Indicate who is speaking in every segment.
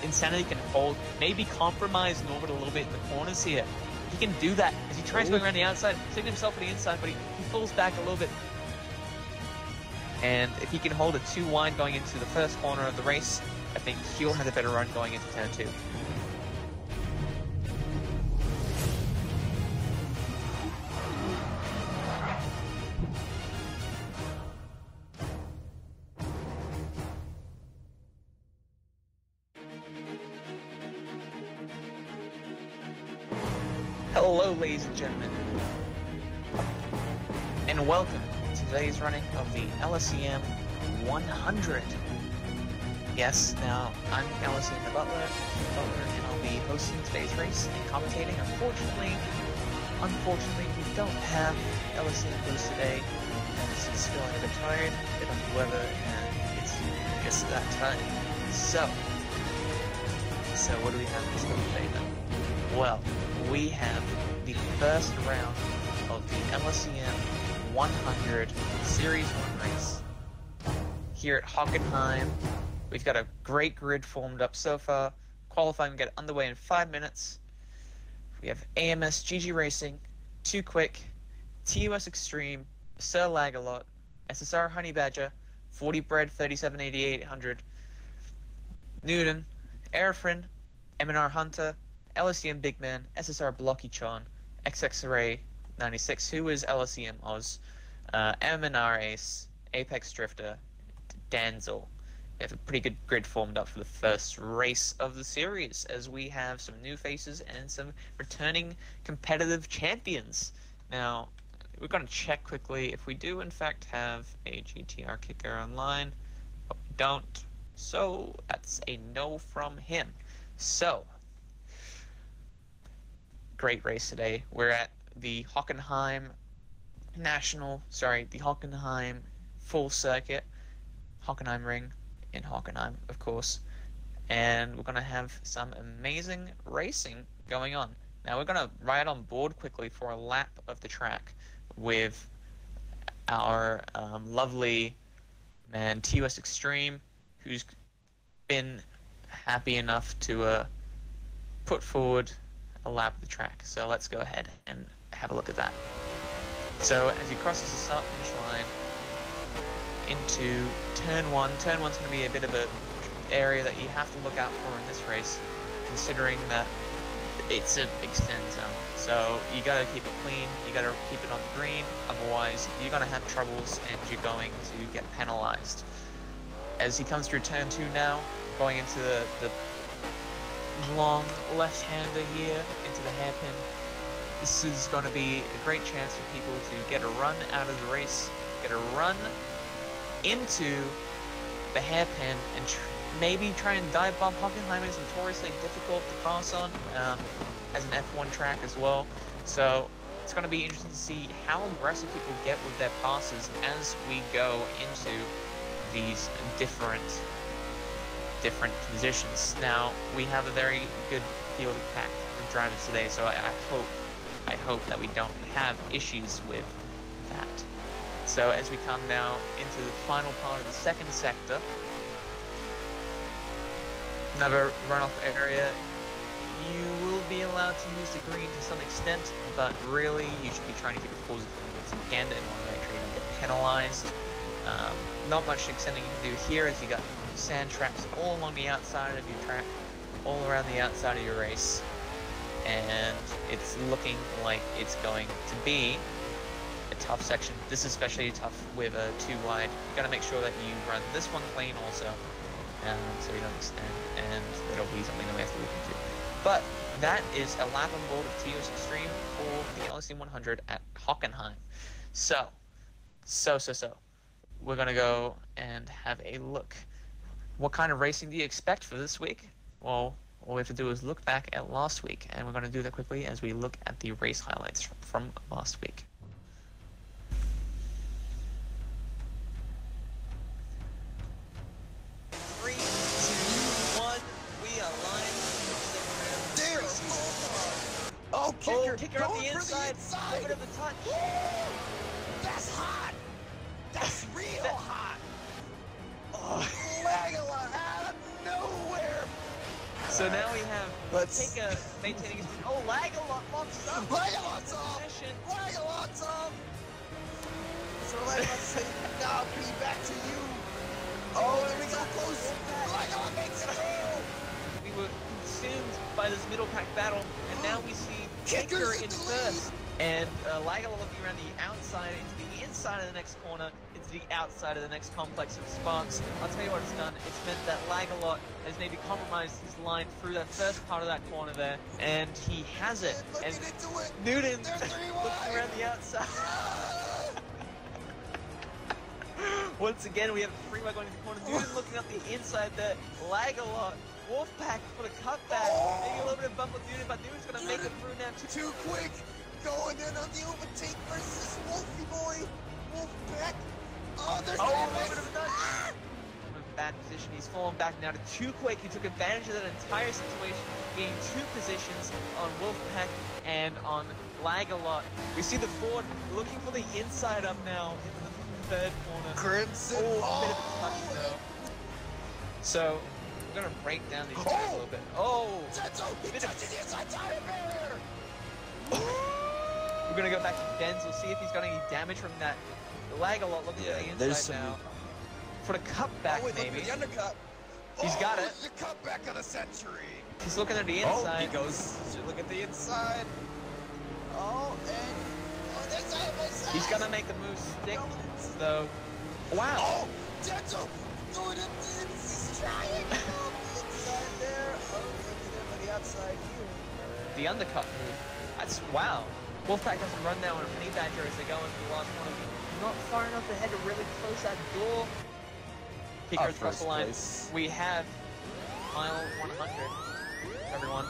Speaker 1: Insanity can hold, maybe compromise Norbert a little bit in the corners here. He can do that as he tries going around the outside, setting himself on the inside, but he falls back a little bit. And if he can hold a 2 wide going into the first corner of the race, I think he'll have a better run going into turn 2. Hello, ladies and gentlemen, and welcome to today's running of the LSEM 100. Yes, now I'm LSEM the Butler, and I'll be hosting today's race and commentating. Unfortunately, we don't have LSEM boost today, as he's feeling a bit tired, a bit under the weather, and it's that time. So what do we have in store today then? Well, we have the first round of the LSEM 100 Series 1 race here at Hockenheim. We've got a great grid formed up so far. Qualifying will get underway in 5 minutes. We have AMS GG Racing, 2 Quick, TUS Extreme, Sir Lagalot, SSR Honey Badger, 40 Bread 378800, Newton, Airfrin, MNR Hunter, LSEM Big Man, SSR Blocky Chon, XX Array 96, who is LSEM Oz, MNR Ace, Apex Drifter, Danzel. We have a pretty good grid formed up for the first race of the series, as we have some new faces and some returning competitive champions. Now, we're going to check quickly if we do in fact have a GTR kicker online, but we don't, so that's a no from him. So, great race today. We're at the Hockenheim full circuit, Hockenheim Ring in Hockenheim, of course, and we're going to have some amazing racing going on. Now we're going to ride on board quickly for a lap of the track with our lovely man TUS Extreme, who's been happy enough to put forward a lap of the track. So let's go ahead and have a look at that. So as he crosses the start finish line into turn 1, turn 1's going to be a bit of an area that you have to look out for in this race, considering that it's an extend zone. So you got to keep it clean, you got to keep it on the green, otherwise you're going to have troubles and you're going to get penalized. As he comes through turn 2 now, going into the long left-hander here into the hairpin. This is going to be a great chance for people to get a run out of the race, get a run into the hairpin, and maybe try and dive bomb. Hockenheim is notoriously difficult to pass on as an F1 track as well, so it's going to be interesting to see how aggressive people get with their passes as we go into these different positions. Now we have a very good field of pack of drivers today, so I hope that we don't have issues with that. So as we come now into the final part of the second sector, another runoff area, you will be allowed to use the green to some extent, but really you should be trying to keep it positive if you can in order to make sure you don't get penalized. Not much extending you can do here, as you got sand traps all along the outside of your track, all around the outside of your race, and it's looking like it's going to be a tough section. This is especially tough with a 2 wide. You got to make sure that you run this one clean also, so you don't extend, and that'll be something that we have to look into. But that is a lap on board of TUS Extreme for the LSEM 100 at Hockenheim. So we're gonna go and have a look. What kind of racing do you expect for this week? Well, all we have to do is look back at last week, and we're going to do that quickly as we look at the race highlights from last week. Three, two, one, we are live.
Speaker 2: There! Oh, kicker
Speaker 1: on the inside. Over to the touch.
Speaker 2: Woo! That's hot! That's real hot! Oh, Magala out of nowhere!
Speaker 1: So now we have Tika maintaining his... Oh, Lag-a-Lot locks up!
Speaker 2: Lag-a-Lot's off! Lag-a-Lot's off! So Lag-a-Lot's saying, now be back to you! Oh, there we go, close! Lag-a-Lot makes it through!
Speaker 1: We were consumed by this middle pack battle, and now we see Kicker in first. And Lag-a-Lot looking around the outside into the inside of the next corner, into the outside of the next complex of Sparks. I'll tell you what it's done. It's meant that Lag-a-Lot has maybe compromised his line through that first part of that corner there, and he has it. And Newton looking around the outside. Once again, we have a three-way going to the corner. Newton looking up the inside there. Lag-a-Lot. Wolfpack for the cutback. Maybe a little bit of bump with Newton, but Newton's going to make it through now.
Speaker 2: Too quick. Going in on the overtake versus Wolfie Boy. Wolfpack. Oh, there's
Speaker 1: a little bit of a nudge. Bad position. He's fallen back now to Too Quick. He took advantage of that entire situation, gaining two positions on Wolfpack and on Lag-a-Lot. We see the Ford looking for the inside up now into the third corner.
Speaker 2: Crimson.
Speaker 1: Oh, a bit of a touch though. So we're gonna break down these tires a little bit. Oh,
Speaker 2: he touches the inside tire barrier.
Speaker 1: We're gonna go back to Denzel, see if he's got any damage from that. Lag-a-Lot looking at the inside now. For the cutback, maybe.
Speaker 2: The undercut.
Speaker 1: He's got it.
Speaker 2: The cutback of the century.
Speaker 1: He's looking at the inside.
Speaker 2: He goes. Look at the inside. Oh, and this side.
Speaker 1: He's gonna make the move stick, though. Wow.
Speaker 2: Oh, Denzel doing it. He's trying. The inside there. Oh, on the outside here.
Speaker 1: The undercut move. That's wow. Wolfpack has to run now on a Honey Badger as they go into the last corner. Not far enough ahead to really close that door. Kicker across the line. We have mile 100, everyone.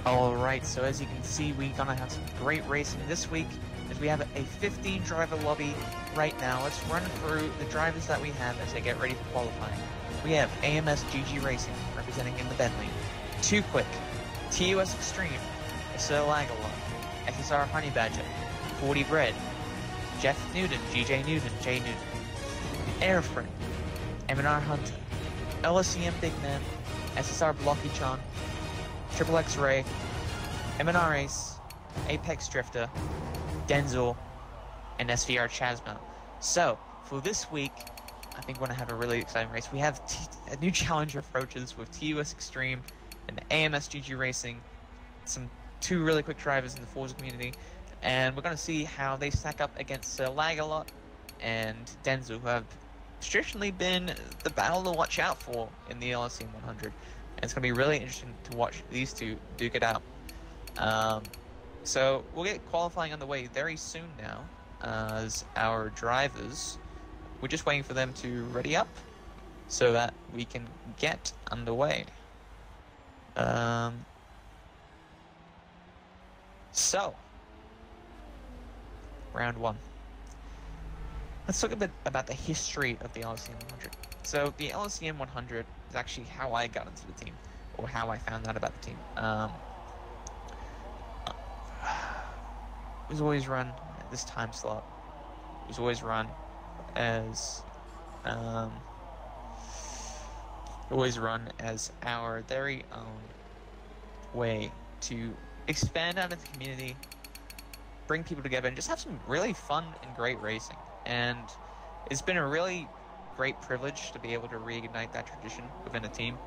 Speaker 1: Alright, so as you can see, we're gonna have some great racing this week, as we have a 15 driver lobby right now. Let's run through the drivers that we have as they get ready for qualifying. We have AMS GG Racing, representing in the Bentley, Too Quick, TUS Extreme, Sir Lag-a-Lot, SSR Honey Badger, 40 Bread, Jeff Newton, GJ Newton, J Newton, Airframe, M&R Hunter, LSEM Big Man, SSR Blocky Chan, Triple X Ray, M&R Ace, Apex Drifter, Denzel, and SVR Chasma. So, for this week, I think we're going to have a really exciting race. We have a new challenger approaches with TUS Extreme and AMS GG Racing, two really quick drivers in the Forza community, and we're going to see how they stack up against Lag-a-Lot and Denzel, who have traditionally been the battle to watch out for in the LSEM 100. And it's going to be really interesting to watch these two duke it out. So we'll get qualifying underway very soon now, as our drivers, we're just waiting for them to ready up so that we can get underway. So, round one. Let's talk a bit about the history of the LSEM 100. So the LSEM 100 is actually how I got into the team, or how I found out about the team. It was always run at this time slot. It was always run as our very own way to expand out of the community, bring people together, and just have some really fun and great racing. And it's been a really great privilege to be able to reignite that tradition within a team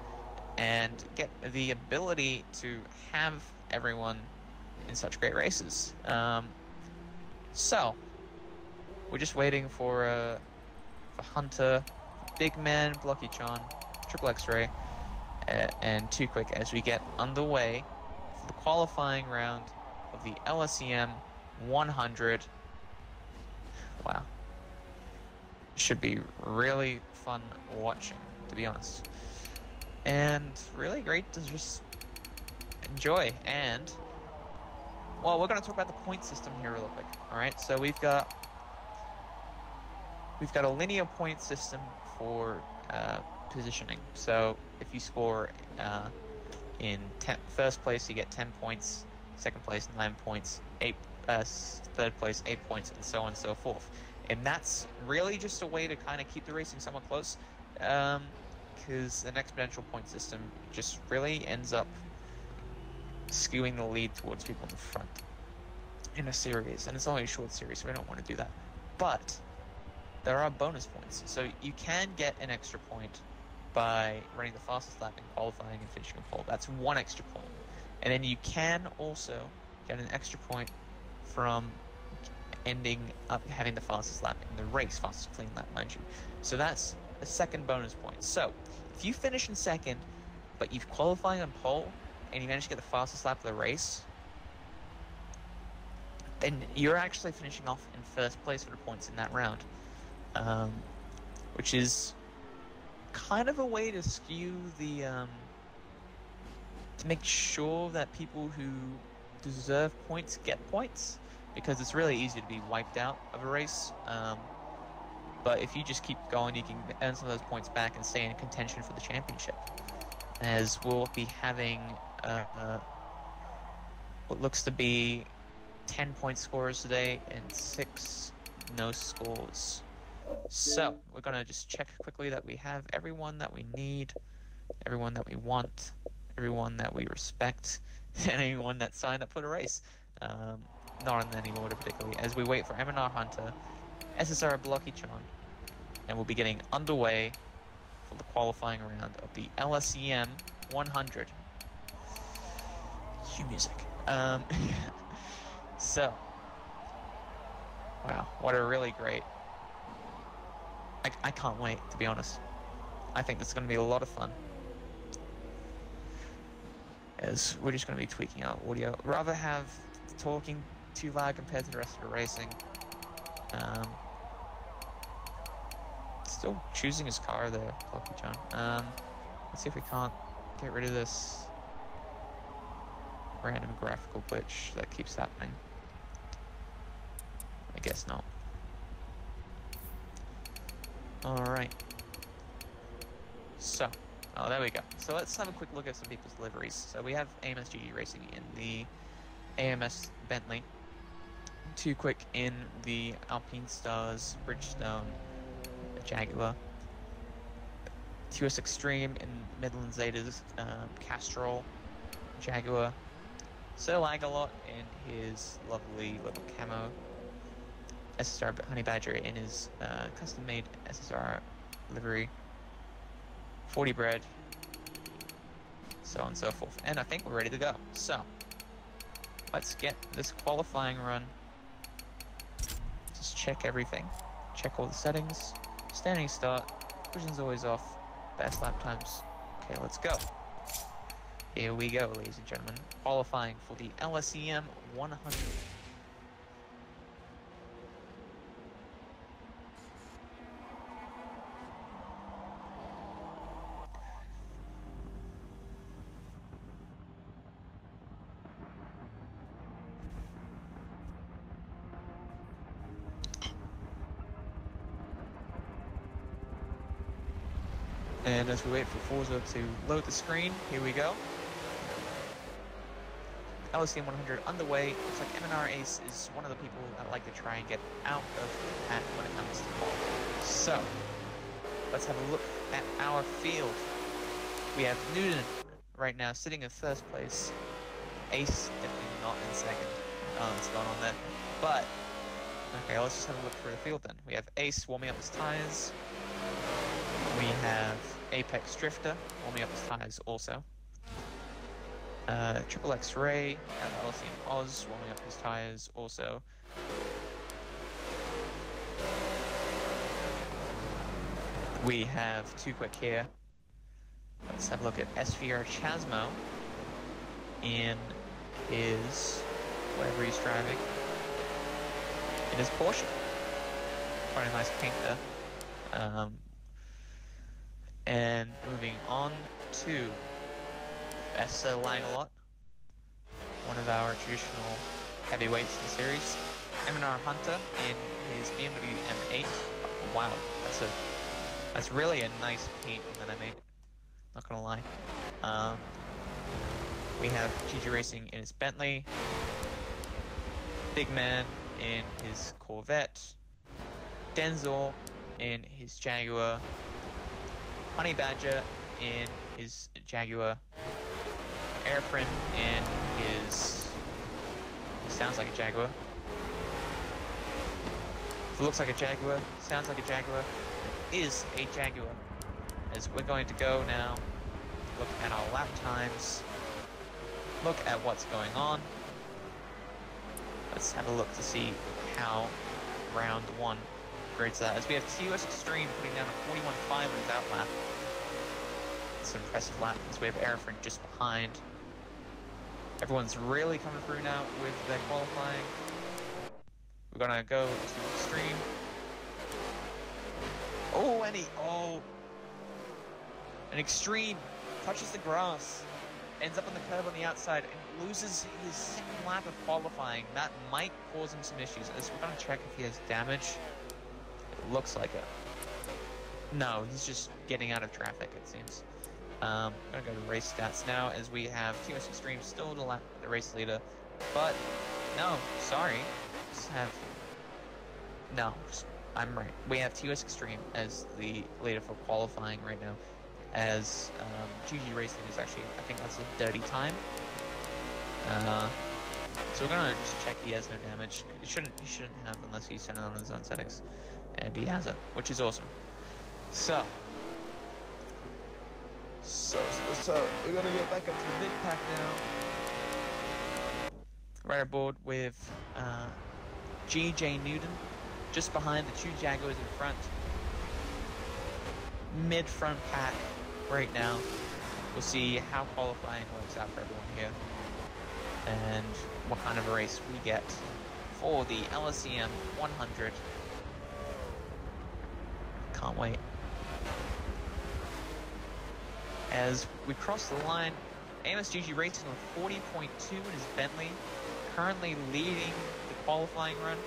Speaker 1: and get the ability to have everyone in such great races. So we're just waiting for Hunter, Big Man, Blocky Chan, Triple X-Ray, and Too Quick as we get underway for the qualifying round of the LSEM 100. Wow. Should be really fun watching, to be honest. And really great to just enjoy. And Well, we're going to talk about the point system here real quick. All right, so we've got a linear point system for positioning. So if you score in first place, you get 10 points. Second place, 9 points. Third place, 8 points, and so on and so forth. And that's really just a way to kind of keep the racing somewhat close, because an exponential point system just really ends up skewing the lead towards people in the front in a series, and it's only a short series, so we don't want to do that. But there are bonus points, so you can get an extra point by running the fastest lap in qualifying and finishing a pole. That's one extra point. And then you can also get an extra point from ending up having the fastest lap in the race, fastest clean lap, mind you. So that's a second bonus point. So if you finish in second, but you've qualified on pole and you manage to get the fastest lap of the race, then you're actually finishing off in first place for the points in that round, which is kind of a way to skew the to make sure that people who deserve points get points, because it's really easy to be wiped out of a race. But if you just keep going, you can earn some of those points back and stay in contention for the championship. As we'll be having what looks to be 10-point scorers today and 6 no scores. So we're going to just check quickly that we have everyone that we need, everyone that we want, everyone that we respect, and anyone that signed up for the race. Not in any order particularly, as we wait for M&R Hunter, SSR Blocky-chan, and we'll be getting underway for the qualifying round of the LSEM 100. Cue music. So, wow, what a really great... I can't wait, to be honest. I think this is going to be a lot of fun, as we're just going to be tweaking our audio. Rather have talking too loud compared to the rest of the racing. Still choosing his car there, Lucky John. Let's see if we can't get rid of this random graphical glitch that keeps happening. I guess not. Alright. So, oh, there we go. So let's have a quick look at some people's liveries. So we have AMS GG Racing in the AMS Bentley. Too Quick in the Alpine Stars Bridgestone Jaguar. TS Extreme in Midland Zeta's Castrol Jaguar. Sir Lagalot in his lovely little camo SSR Honey Badger in his custom-made SSR livery. 40 Bread, so on and so forth. And I think we're ready to go. So, let's get this qualifying run. Just check everything. Check all the settings. Standing start. Vision's always off. Best lap times. Okay, let's go. Here we go, ladies and gentlemen. Qualifying for the LSEM 100. And as we wait for Forza to load the screen, here we go. LSEM 100 underway. Looks like M&R Ace is one of the people that like to try and get out of the pack when it comes to ball. So, let's have a look at our field. We have Newton right now sitting in first place. Ace definitely not in second. It's gone on there. But, okay, let's just have a look through the field then. We have Ace warming up his tires. We have Apex Drifter warming up his tires also. Triple X Ray and LSEM Oz warming up his tires also. We have Too Quick here. Let's have a look at SVR Chasmo in his, whatever he's driving, in his Porsche. Quite a nice paint there. And moving on to Langalot, one of our traditional heavyweights in the series. M&R Hunter in his BMW M8. Oh, wow, that's really a nice paint that I made. Not gonna lie. We have GG Racing in his Bentley. Big Man in his Corvette. Denzel in his Jaguar. Honey Badger in his Jaguar. Airfrin in his... sounds like a Jaguar. If it looks like a Jaguar, sounds like a Jaguar, it is a Jaguar. As we're going to go now, look at our lap times, look at what's going on. Let's have a look to see how round one grades that. As we have TOS Extreme putting down a 41.5 in his out lap. It's an impressive lap, as we have Airfrin just behind. Everyone's really coming through now with their qualifying. We're gonna go to Extreme. Oh, an Extreme touches the grass, ends up on the curb on the outside, and loses his second lap of qualifying. That might cause him some issues. As we're gonna check if he has damage. It looks like it. No, he's just getting out of traffic, it seems. I'm gonna go to race stats now, as we have TOS Extreme still the race leader, but no, sorry, I'm right. We have TOS Extreme as the leader for qualifying right now, as GG Racing is actually, I think that's a dirty time. So we're gonna just check he has no damage. He shouldn't have unless he's sent it on his own settings, and he has it, which is awesome. So we're gonna get back up to the mid pack now. Right aboard with GJ Newton, just behind the two Jaguars in front. Mid front pack right now. We'll see how qualifying works out for everyone here, and what kind of a race we get for the LSEM 100. Can't wait. As we cross the line, AMSGG Racing with 40.2 in his Bentley, currently leading the qualifying run.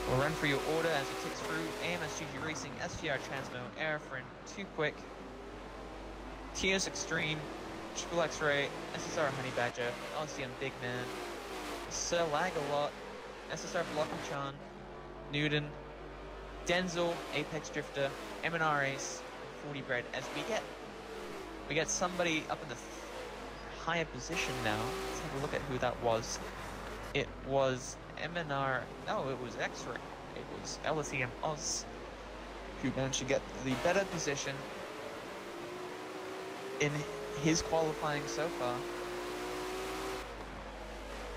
Speaker 1: We'll run for your order as it ticks through. AMSGG Racing, SGR Transmo, Airfrin, Too Quick, TOS Extreme, Triple X-Ray, SSR Honey Badger, LCM Big Man, Sir Lag-A-Lot, SSR Block-Chan, Newton, Denzel, Apex Drifter, M&R Ace, 40 Bread. As we get somebody up in the higher position now. Let's have a look at who that was. It was M&R, no, it was X-Ray. It was LSEM Oz who managed to get the better position in his qualifying so far.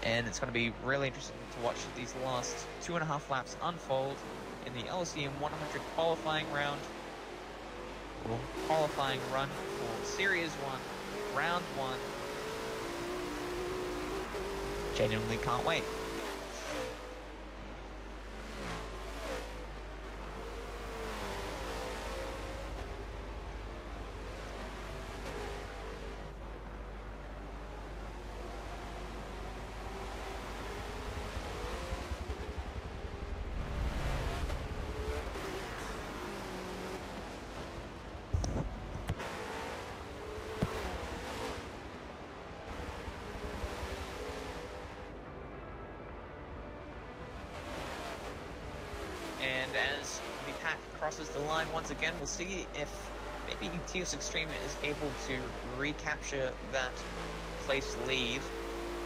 Speaker 1: And it's going to be really interesting to watch these last 2.5 laps unfold in the LSEM 100 qualifying round. Or qualifying run for Series 1, Round 1. Genuinely can't wait. And as the pack crosses the line once again, we'll see if maybe TOS Extreme is able to recapture that place lead.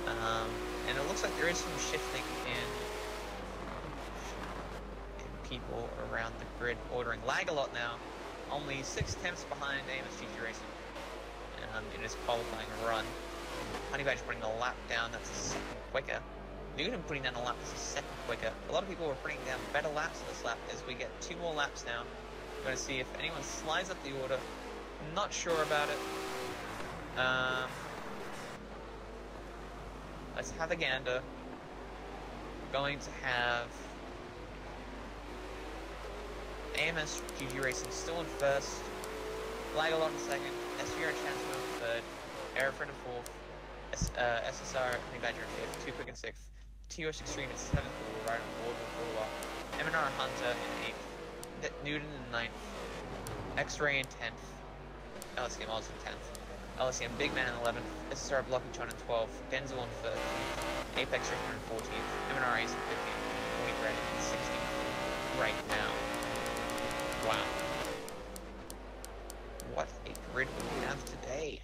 Speaker 1: And it looks like there is some shifting in people around the grid ordering. Lag-A-Lot now, only 6 tenths behind AMSGG Racing in his qualifying run. Honey Badger putting a lap down, that's a second quicker. Newton putting down a lap is a second quicker. A lot of people are putting down better laps in this lap as we get 2 more laps now. We're going to see if anyone slides up the order. Not sure about it. Let's have a gander. We're going to have AMSGG Racing still in first. Lag-A-Lot in second. SVR Chancellor in third. Airfrin in fourth. SSR, Honey Badger in 5th, Too Quick in 6th, TOS Extreme in 7th, we'll ride on board for a while. MNR Hunter in 8th, Newton in 9th, X-Ray in 10th, LSEM also in 10th, LSEM Big Man in 11th, SSR Blocking John in 12th, Denzel in 13th, Apex Drifter in 14th, MNR Ace in 15th, Point Red in 16th right now. Wow. What a grid we have today.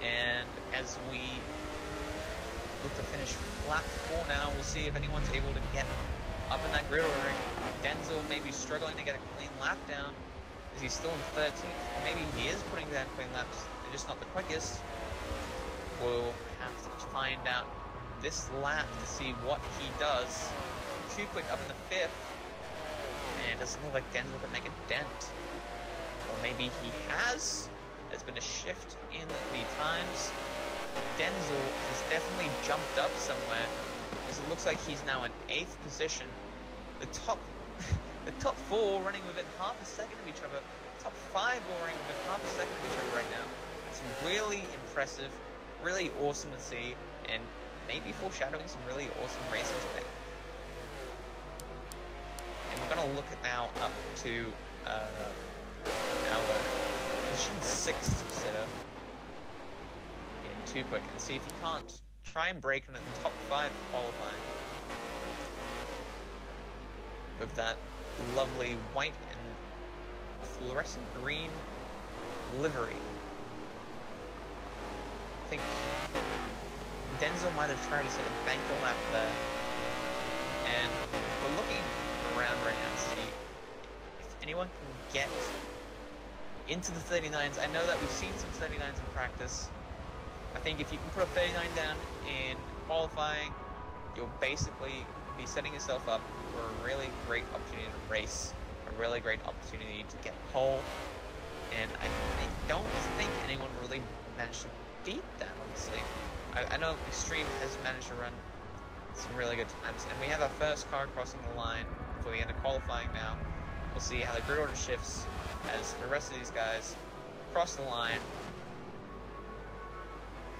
Speaker 1: And as we look to finish lap 4 now, we'll see if anyone's able to get up in that grid ordering. Denzel may be struggling to get a clean lap down, as he's still in 13th. Maybe he is putting down clean laps, they're just not the quickest. We'll have to find out this lap to see what he does. Too Quick up in the 5th, and it doesn't look like Denzel can make a dent. Or maybe he has. There's been a shift in the times. Denzel has definitely jumped up somewhere, as it looks like he's now in 8th position. The top 4 running within half a second of each other. Top 5 all running within half a second of each other right now. It's really impressive, really awesome to see, and maybe foreshadowing some really awesome racing today. And we're gonna look at now up to our position 6th sitter in Too Quick, and see if he can't try and break into the top 5 qualifying with that lovely white and fluorescent green livery. I think Denzel might have tried to set a bank lap there, and we're looking around right now to see if anyone can get into the 39s. I know that we've seen some 39s in practice. I think if you can put a 39 down in qualifying, you'll basically be setting yourself up for a really great opportunity to race, a really great opportunity to get pole, and I don't think anyone really managed to beat that, honestly. I know Extreme has managed to run some really good times, and we have our first car crossing the line for the end of qualifying now. We'll see how the grid order shifts as the rest of these guys cross the line.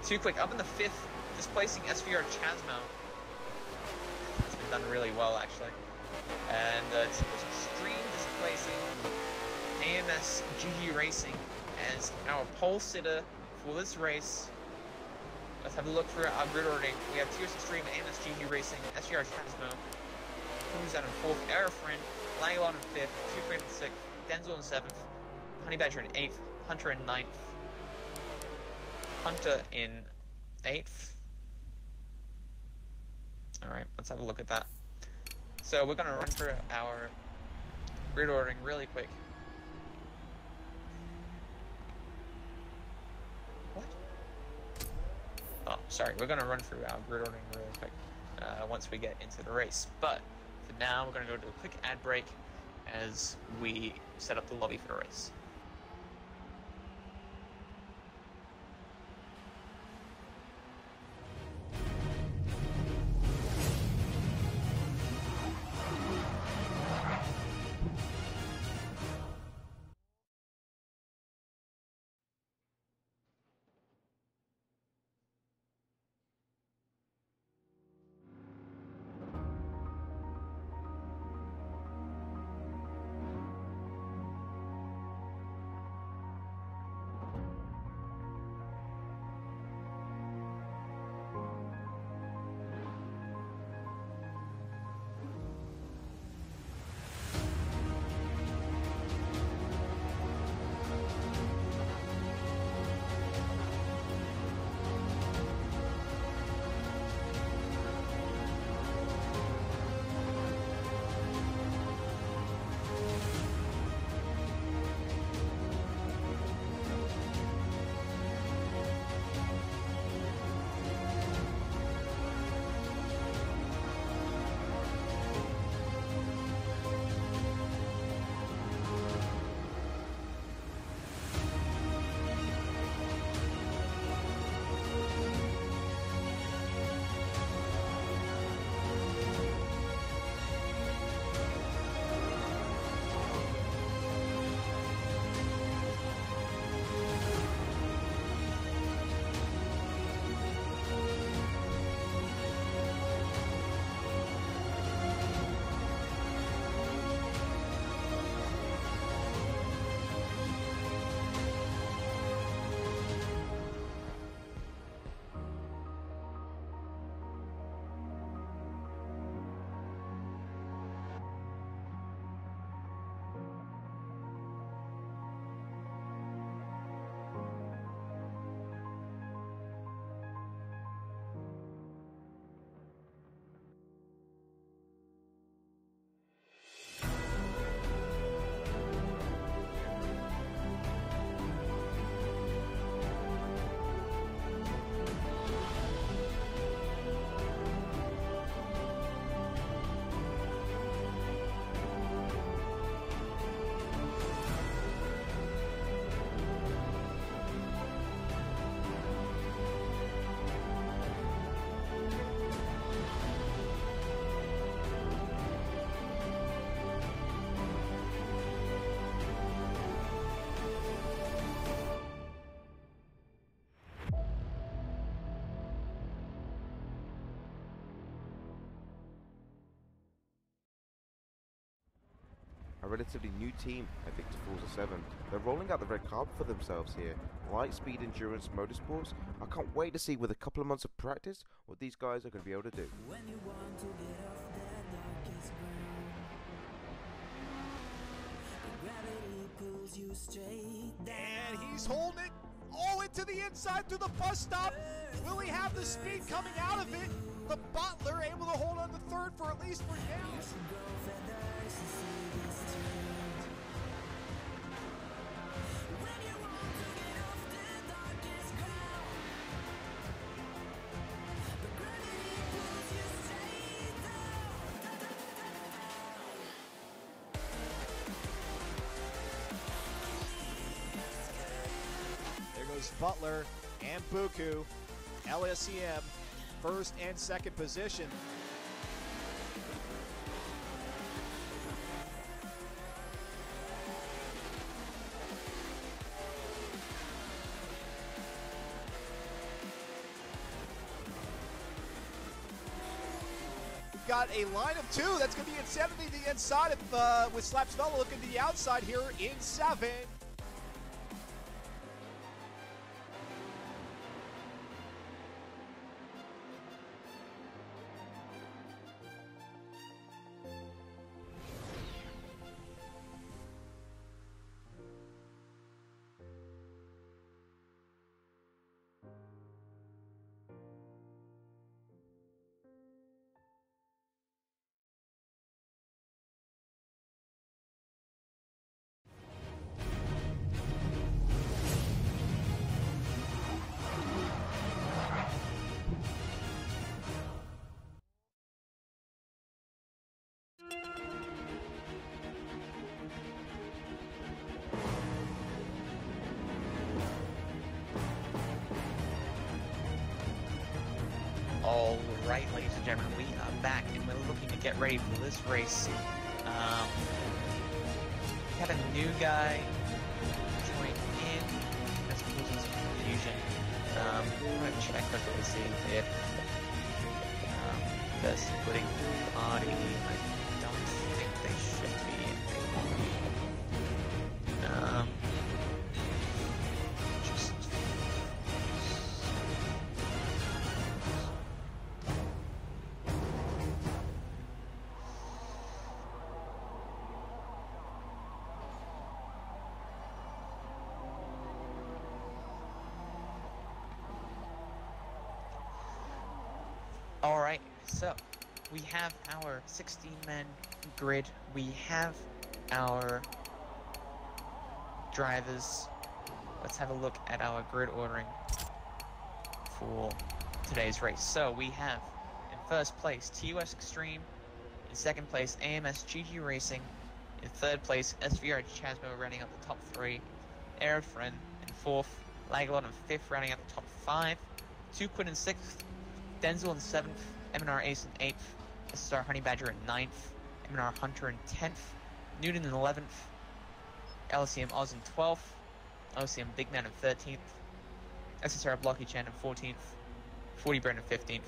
Speaker 1: Too Quick up in the 5th, displacing SVR Chasmo. It's been done really well, actually. And Extreme displacing AMS GG Racing as our pole sitter for this race. Let's have a look through our grid ordering. We have TOS Extreme, AMS GG Racing, SVR Chasmo, who's out in 4th, Aerofriend, Langalon in 5th, Too Quick in 6th, Denzel in 7th, Honey Badger in 8th, Hunter in 9th, Hunter in 8th. Alright, let's have a look at that. So we're going to run through our grid ordering really quick. What? Oh, sorry, we're going to run through our grid ordering really quick once we get into the race. But for now, we're going to go to a quick ad break as we set up the lobby for the race.
Speaker 2: relatively new team, I think, to Forza 7. They're rolling out the red carpet for themselves here. Lightspeed Endurance Motorsports. I can't wait to see with a couple of months of practice what these guys are going to be able to do. When you want to get off that darkest ground, gravity pulls you straight down.
Speaker 3: And he's holding it all into the inside through the bus stop. Will he have the speed coming out of it? The Butler able to hold on to third for at least for now. There goes Butler and Buku. LSEM, first and second position. Got a line of two. That's going to be Insanity to the inside of, with Slapsvella looking to the outside here in 7.
Speaker 1: Alright, ladies and gentlemen, we are back and we're looking to get ready for this race. We had a new guy join in. That's causing some confusion. I'm going to check quickly to see if they're splitting the party. I don't think they should be. Alright, so we have our 16-man grid, we have our drivers. Let's have a look at our grid ordering for today's race. So we have in first place TUS Extreme, in second place AMS GG Racing, in third place SVR Chasmo rounding out the top 3, Aerofriend in fourth, Lagalot in fifth rounding out the top 5, 2 Quid in sixth, Denzel in 7th, MNR Ace in 8th, SSR Honey Badger in 9th, MNR Hunter in 10th, Newton in 11th, LSEM Oz in 12th, LSEM Big Man in 13th, SSR Blocky Chan in 14th, 40 Brand in 15th,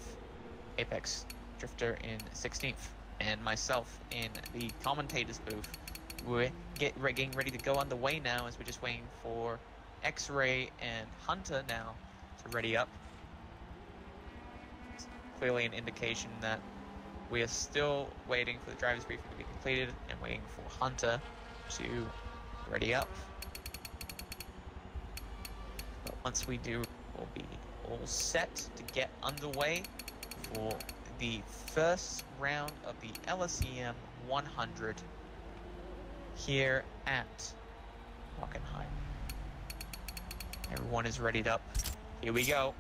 Speaker 1: Apex Drifter in 16th, and myself in the commentator's booth. We're getting ready to go underway now as we're just waiting for X-Ray and Hunter now to ready up. Clearly an indication that we are still waiting for the driver's briefing to be completed and waiting for Hunter to ready up. But once we do, we'll be all set to get underway for the first round of the LSEM 100 here at Hockenheim. Everyone is readied up. Here we go.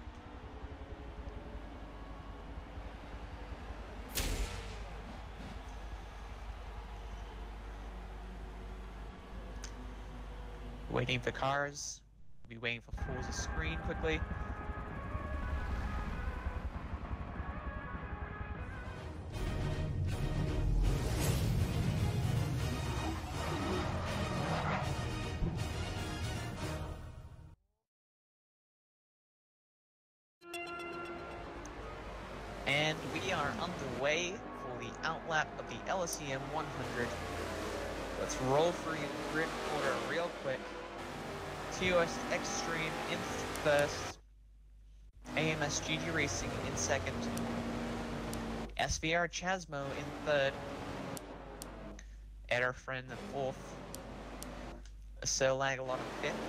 Speaker 1: Waiting for cars. We'll be waiting for Forza's screen quickly. And we are underway for the outlap of the LSEM 100. Let's roll through the grid order real quick. TOS Extreme in first. AMS GG Racing in second. SVR Chasmo in third. Ed our friend in fourth. Sir Lagalot in fifth.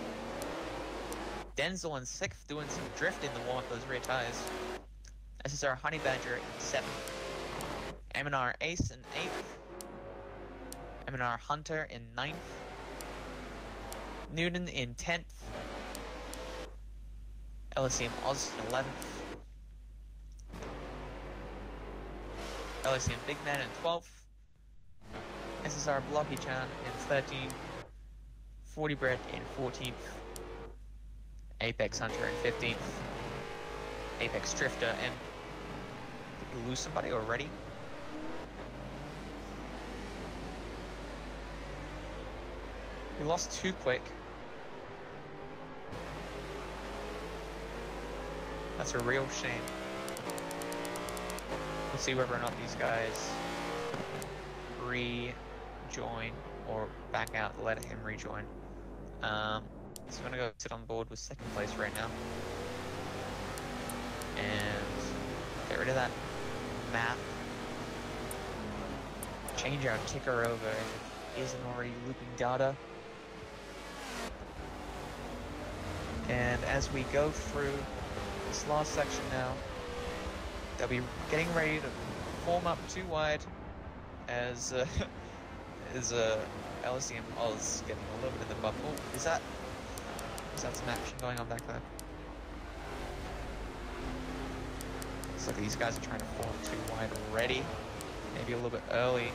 Speaker 1: Denzel in sixth, doing some drifting to warm up those rear tires. SSR Honey Badger in seventh. M&R Ace in eighth. M&R Hunter in ninth. Newton in 10th. LSEM Oz in 11th. LSEM Big Man in 12th. SSR Blocky Chan in 13th. 40 Brett in 14th. Apex Hunter in 15th. Apex Drifter in... Did we lose somebody already? We lost too quick. That's a real shame. Let's see whether or not these guys rejoin or back out, let him rejoin. So I'm gonna go sit on board with second place right now. And get rid of that map. Change our ticker over if it isn't already looping data. And as we go through this last section now, they'll be getting ready to form up too wide as LSEM Oz getting a little bit of the bump. Oh, is that some action going on back there? Looks like these guys are trying to form too wide already. Maybe a little bit early,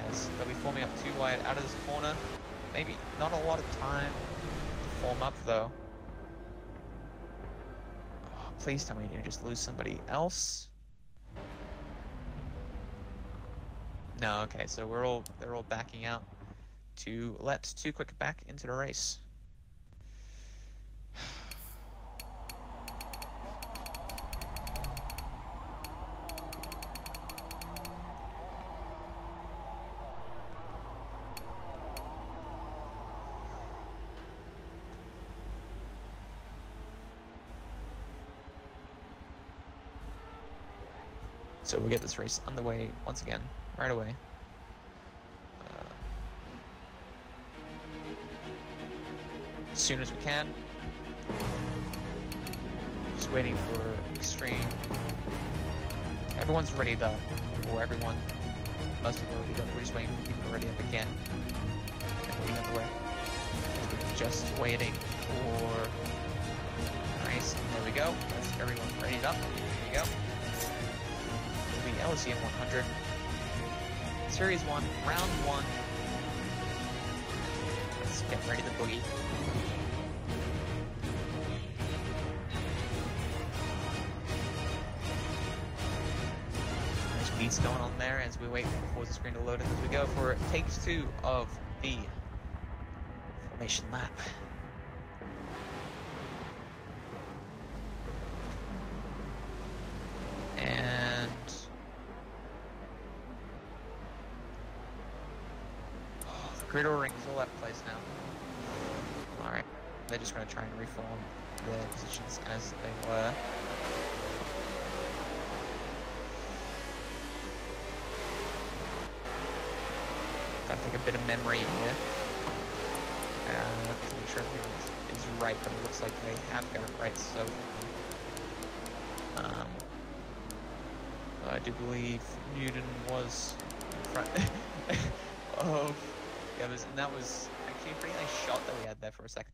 Speaker 1: as they'll be forming up too wide out of this corner. Maybe not a lot of time to form up though. Oh, please tell me you didn't just lose somebody else. No, okay, so they're all backing out to let Too Quick back into the race. So we'll get this race underway once again, right away. As soon as we can. Just waiting for Extreme. Everyone's ready though, or everyone. Most people are ready up. We're just waiting for people ready up again. And moving up the way. Just waiting for... Nice, there we go. That's everyone ready up. There we go. LSEM 100. Series 1, Round 1. Let's get ready to boogie. There's beats going on there as we wait for the screen to load in as we go for takes 2 of the formation lap. Grid rings all that place now. Alright, they're just going to try and reform their positions as they were. Gotta take a bit of memory here. To make sure everything is right, but it looks like they have got it right, so... I do believe Newton was in front of... Yeah, and that was actually a pretty nice shot that we had there for a second,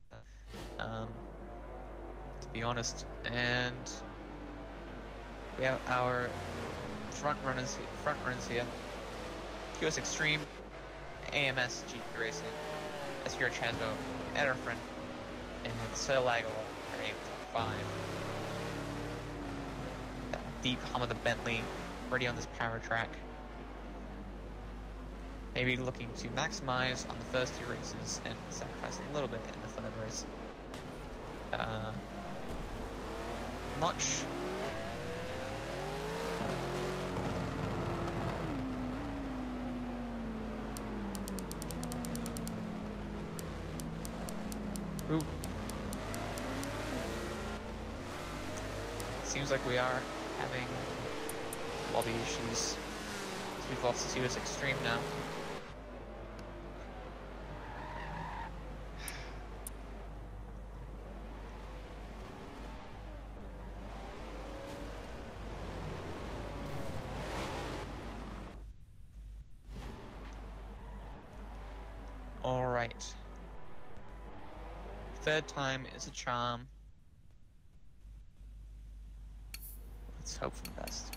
Speaker 1: to be honest. And we have our front runners here. QS Extreme, AMS GP Racing, SVR Chasmo, Ed our friend, and Sir Lagalot are able to 5. That deep hum of the Bentley, ready on this power track. Maybe looking to maximize on the first 2 races and sacrificing a little bit in the third race. Much. seems like we are having lobby issues. We've lost to US Extreme now. Alright. Third time is a charm. Let's hope for the best.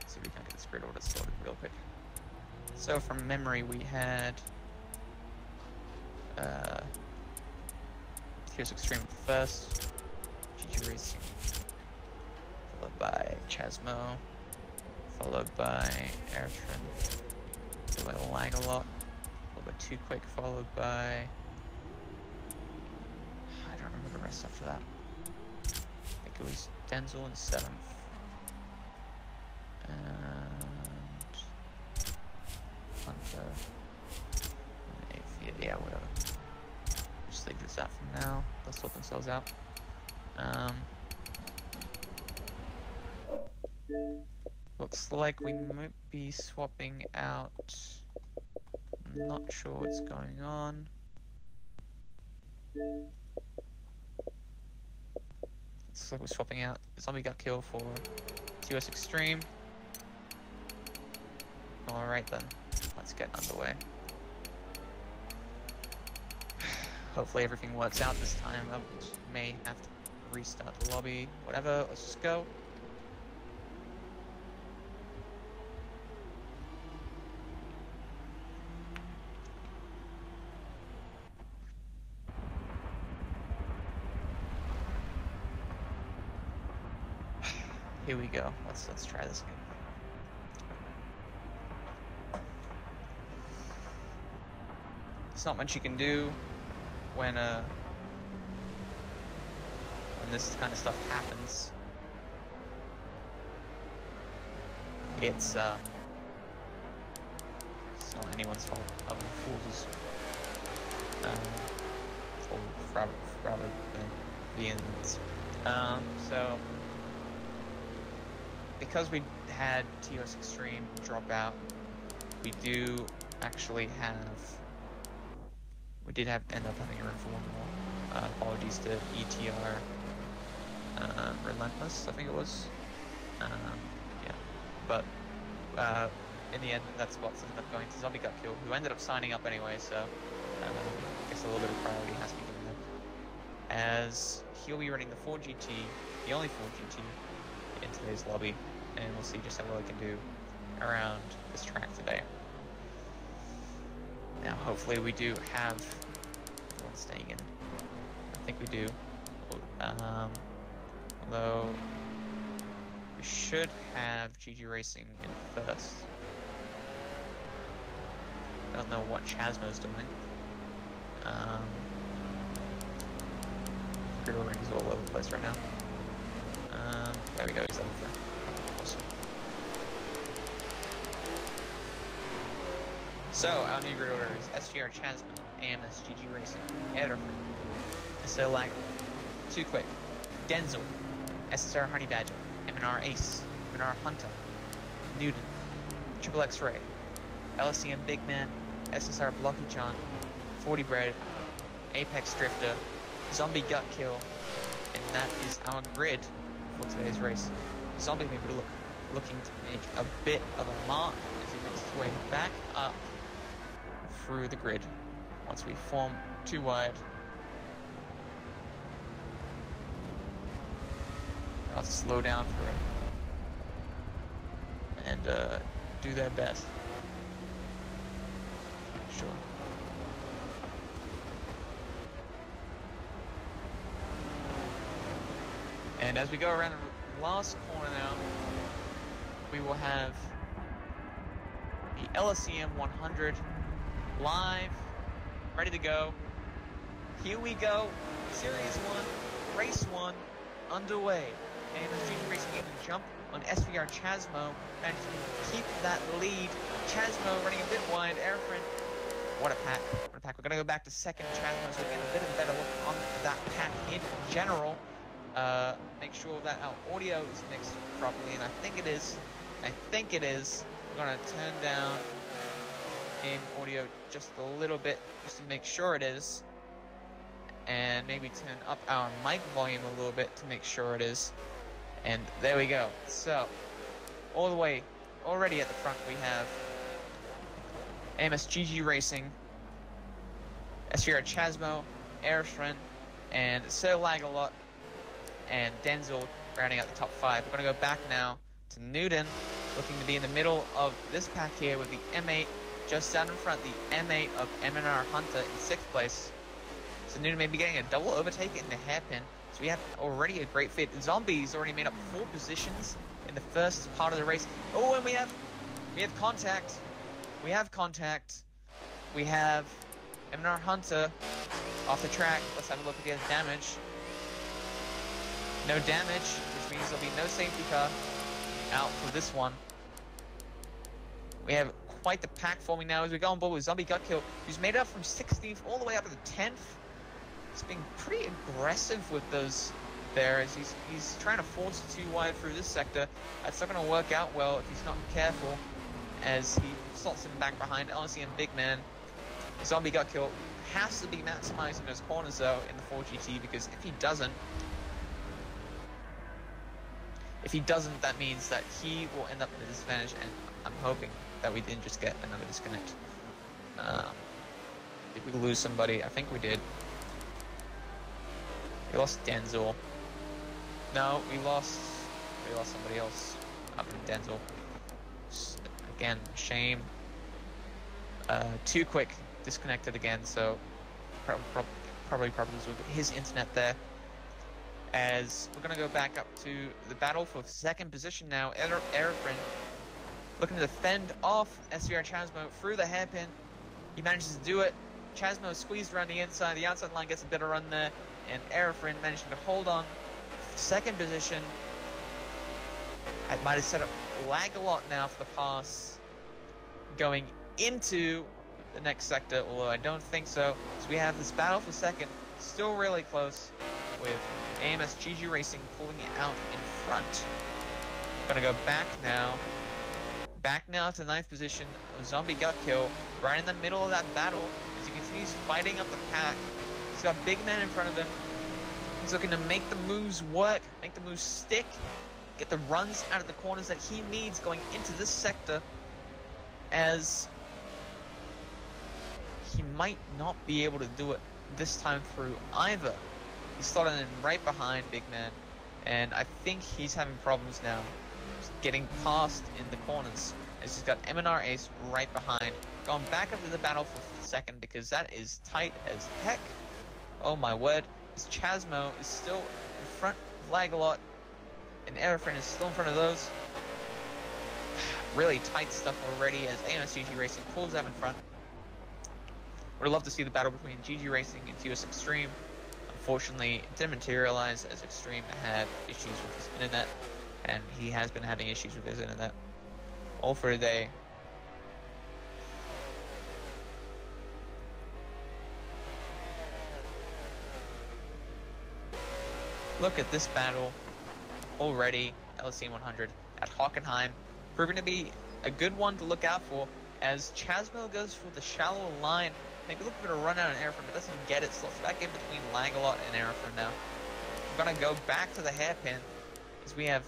Speaker 1: See if we can get this grid order sorted real quick. So from memory we had here's Extreme first, GG Racing, followed by Chasmo, followed by Airtron, followed by Langalot, followed by Too Quick, followed by I don't remember the rest after that. I think it was Denzel in 7th. And Hunter in 8th. Yeah, whatever. Just leave this out for now. They'll sort themselves out. Looks like we might be swapping out. Not sure what's going on. Looks like we're swapping out Zombie Got Killed for TOS Extreme. Alright then, let's get underway. Hopefully everything works out this time. I may have to restart the lobby. Whatever, let's just go. Here we go. Let's try this again. There's not much you can do when this kind of stuff happens. It's not anyone's fault other than fools, or rather than the ends. So because we had TOS Extreme drop out, we do actually have. We did end up having a room for one more. Apologies to ETR Relentless, I think it was. Yeah, but in the end, that spot ended up going to Zombie Got Killed, who ended up signing up anyway. So I guess a little bit of priority has to be given there, as he'll be running the 4GT, the only 4GT in today's lobby, and we'll see just how well he can do around this track today. Now, hopefully we do have one staying in. I think we do. Although we should have GG Racing in first. I don't know what Chasmo's doing. Grid ordering is all over the place right now. There we go, he's over there. Awesome. So, our new grid order is SGR Chasmo, AMS GG Racing, Editor, SL Lag, Too Quick, Denzel, SSR Honey Badger, MNR Ace, MNR Hunter, Newton, Triple X-Ray, LSEM Big Man, SSR Blocky John, 40 Bread, Apex Drifter, Zombie Gut Kill, and that is our grid for today's race. Zombie may be looking to make a bit of a mark as he makes his way back up through the grid. Once we form too wide, I'll slow down for it and do their best. Sure. And as we go around the last corner now, we will have the LSEM 100 live, ready to go. Here we go, Series 1, Race 1, underway. And Junior Racing able to jump on SVR Chasmo and keep that lead. Chasmo running a bit wide, Airfriend. What a pack, what a pack. We're gonna go back to second Chasmo so we get a bit of a better look on that pack in general. Make sure that our audio is mixed properly, and I think it is. We're gonna turn down in audio just a little bit, just to make sure it is. And maybe turn up our mic volume a little bit to make sure it is. And there we go. So, all the way, already at the front we have AMSGG Racing, SVR Chasmo, Airfriend, and Sir Lag-A-Lot, and Denzel rounding out the top 5. We're going to go back now to Newton, looking to be in the middle of this pack here with the M8 just down in front, the M8 of MNR Hunter in 6th place. So Newton may be getting a double overtake in the hairpin. So we have already a great fit. Zombies already made up 4 positions in the first part of the race. Oh, and we have contact. We have contact. We have MNR Hunter off the track. Let's have a look at the damage. No damage, which means there'll be no safety car out for this one. We have quite the pack forming now as we go on board with Zombie Gut Kill, who's made up from 16th all the way up to the 10th. He's being pretty aggressive with those there as he's trying to force too wide through this sector. That's not going to work out well if he's not careful, as he slots him back behind LSEM Big Man. Zombie Gut Kill has to be maximizing those corners though in the 4GT, because if he doesn't, that means that he will end up at a disadvantage, and I'm hoping that we didn't just get another disconnect. Did we lose somebody? I think we did. We lost Denzel. No, we lost somebody else up in Denzel. Again, shame. Too quick, disconnected again, so probably problems with his internet there. As we're going to go back up to the battle for 2nd position now. Airfriend looking to defend off SVR Chasmo through the hairpin. He manages to do it. Chasmo squeezed around the inside. The outside line gets a better run there. And Airfriend managing to hold on. 2nd position. I might have set up Lag-A-Lot now for the pass going into the next sector, although I don't think so. So we have this battle for 2nd. Still really close, with AMSGG Racing pulling it out in front. Gonna go back now to 9th position of Zombie Gut Kill, right in the middle of that battle, as he continues fighting up the pack. He's got Big Man in front of him. He's looking to make the moves work, make the moves stick, get the runs out of the corners that he needs going into this sector, as he might not be able to do it this time through either. He's slotted in right behind Big Man, and I think he's having problems now getting past in the corners, as he's got MNR Ace right behind. Going back up to the battle for 2nd, because that is tight as heck. Oh my word. As Chasmo is still in front of Lag-A-Lot, and Airfriend is still in front of those. Really tight stuff already as AMSGG Racing pulls out in front. Would love to see the battle between GG Racing and TUS Extreme. Unfortunately, it didn't materialize, as Extreme had issues with his internet, and he has been having issues with his internet all for a day. Look at this battle already. LSEM 100 at Hockenheim, proving to be a good one to look out for, as Chasmo goes for the shallow line. Maybe looking for a run out on Airfriend, but doesn't get it. Slots back in between Lag-A-Lot and Airfriend now. We're gonna go back to the hairpin, as we have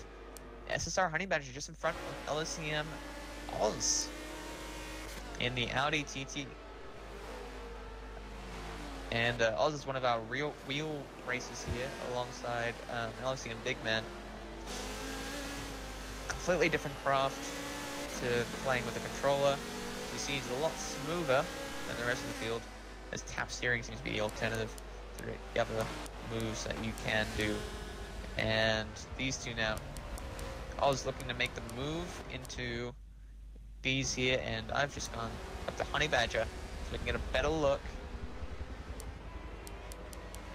Speaker 1: SSR Honey Badger just in front of LSEM Oz in the Audi TT. And Oz is one of our real wheel races here, alongside LSEM Big Man. Completely different craft to playing with the controller. You see it's a lot smoother than the rest of the field, as tap steering seems to be the alternative to the other moves that you can do And these two now. I was looking to make the move into B's here, and I've just gone up to Honey Badger so we can get a better look.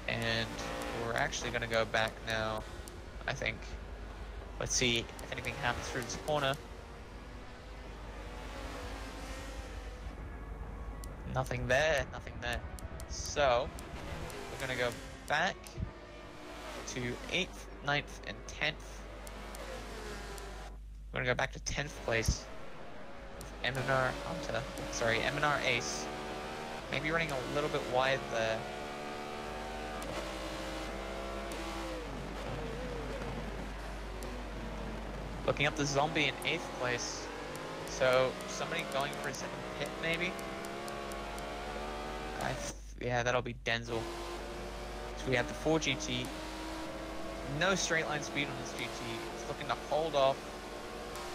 Speaker 1: And we're actually going to go back now, I think. Let's see if anything happens through this corner. Nothing there, nothing there. So, we're going to go back to 8th, 9th, and 10th. We're going to go back to 10th place. M&R Hunter, sorry, M&R Ace. Maybe running a little bit wide there. Looking up the Zombie in 8th place. So, somebody going for a second pit, maybe? Yeah, that'll be Denzel. So we have the 4 GT. No straight line speed on this GT. It's looking to hold off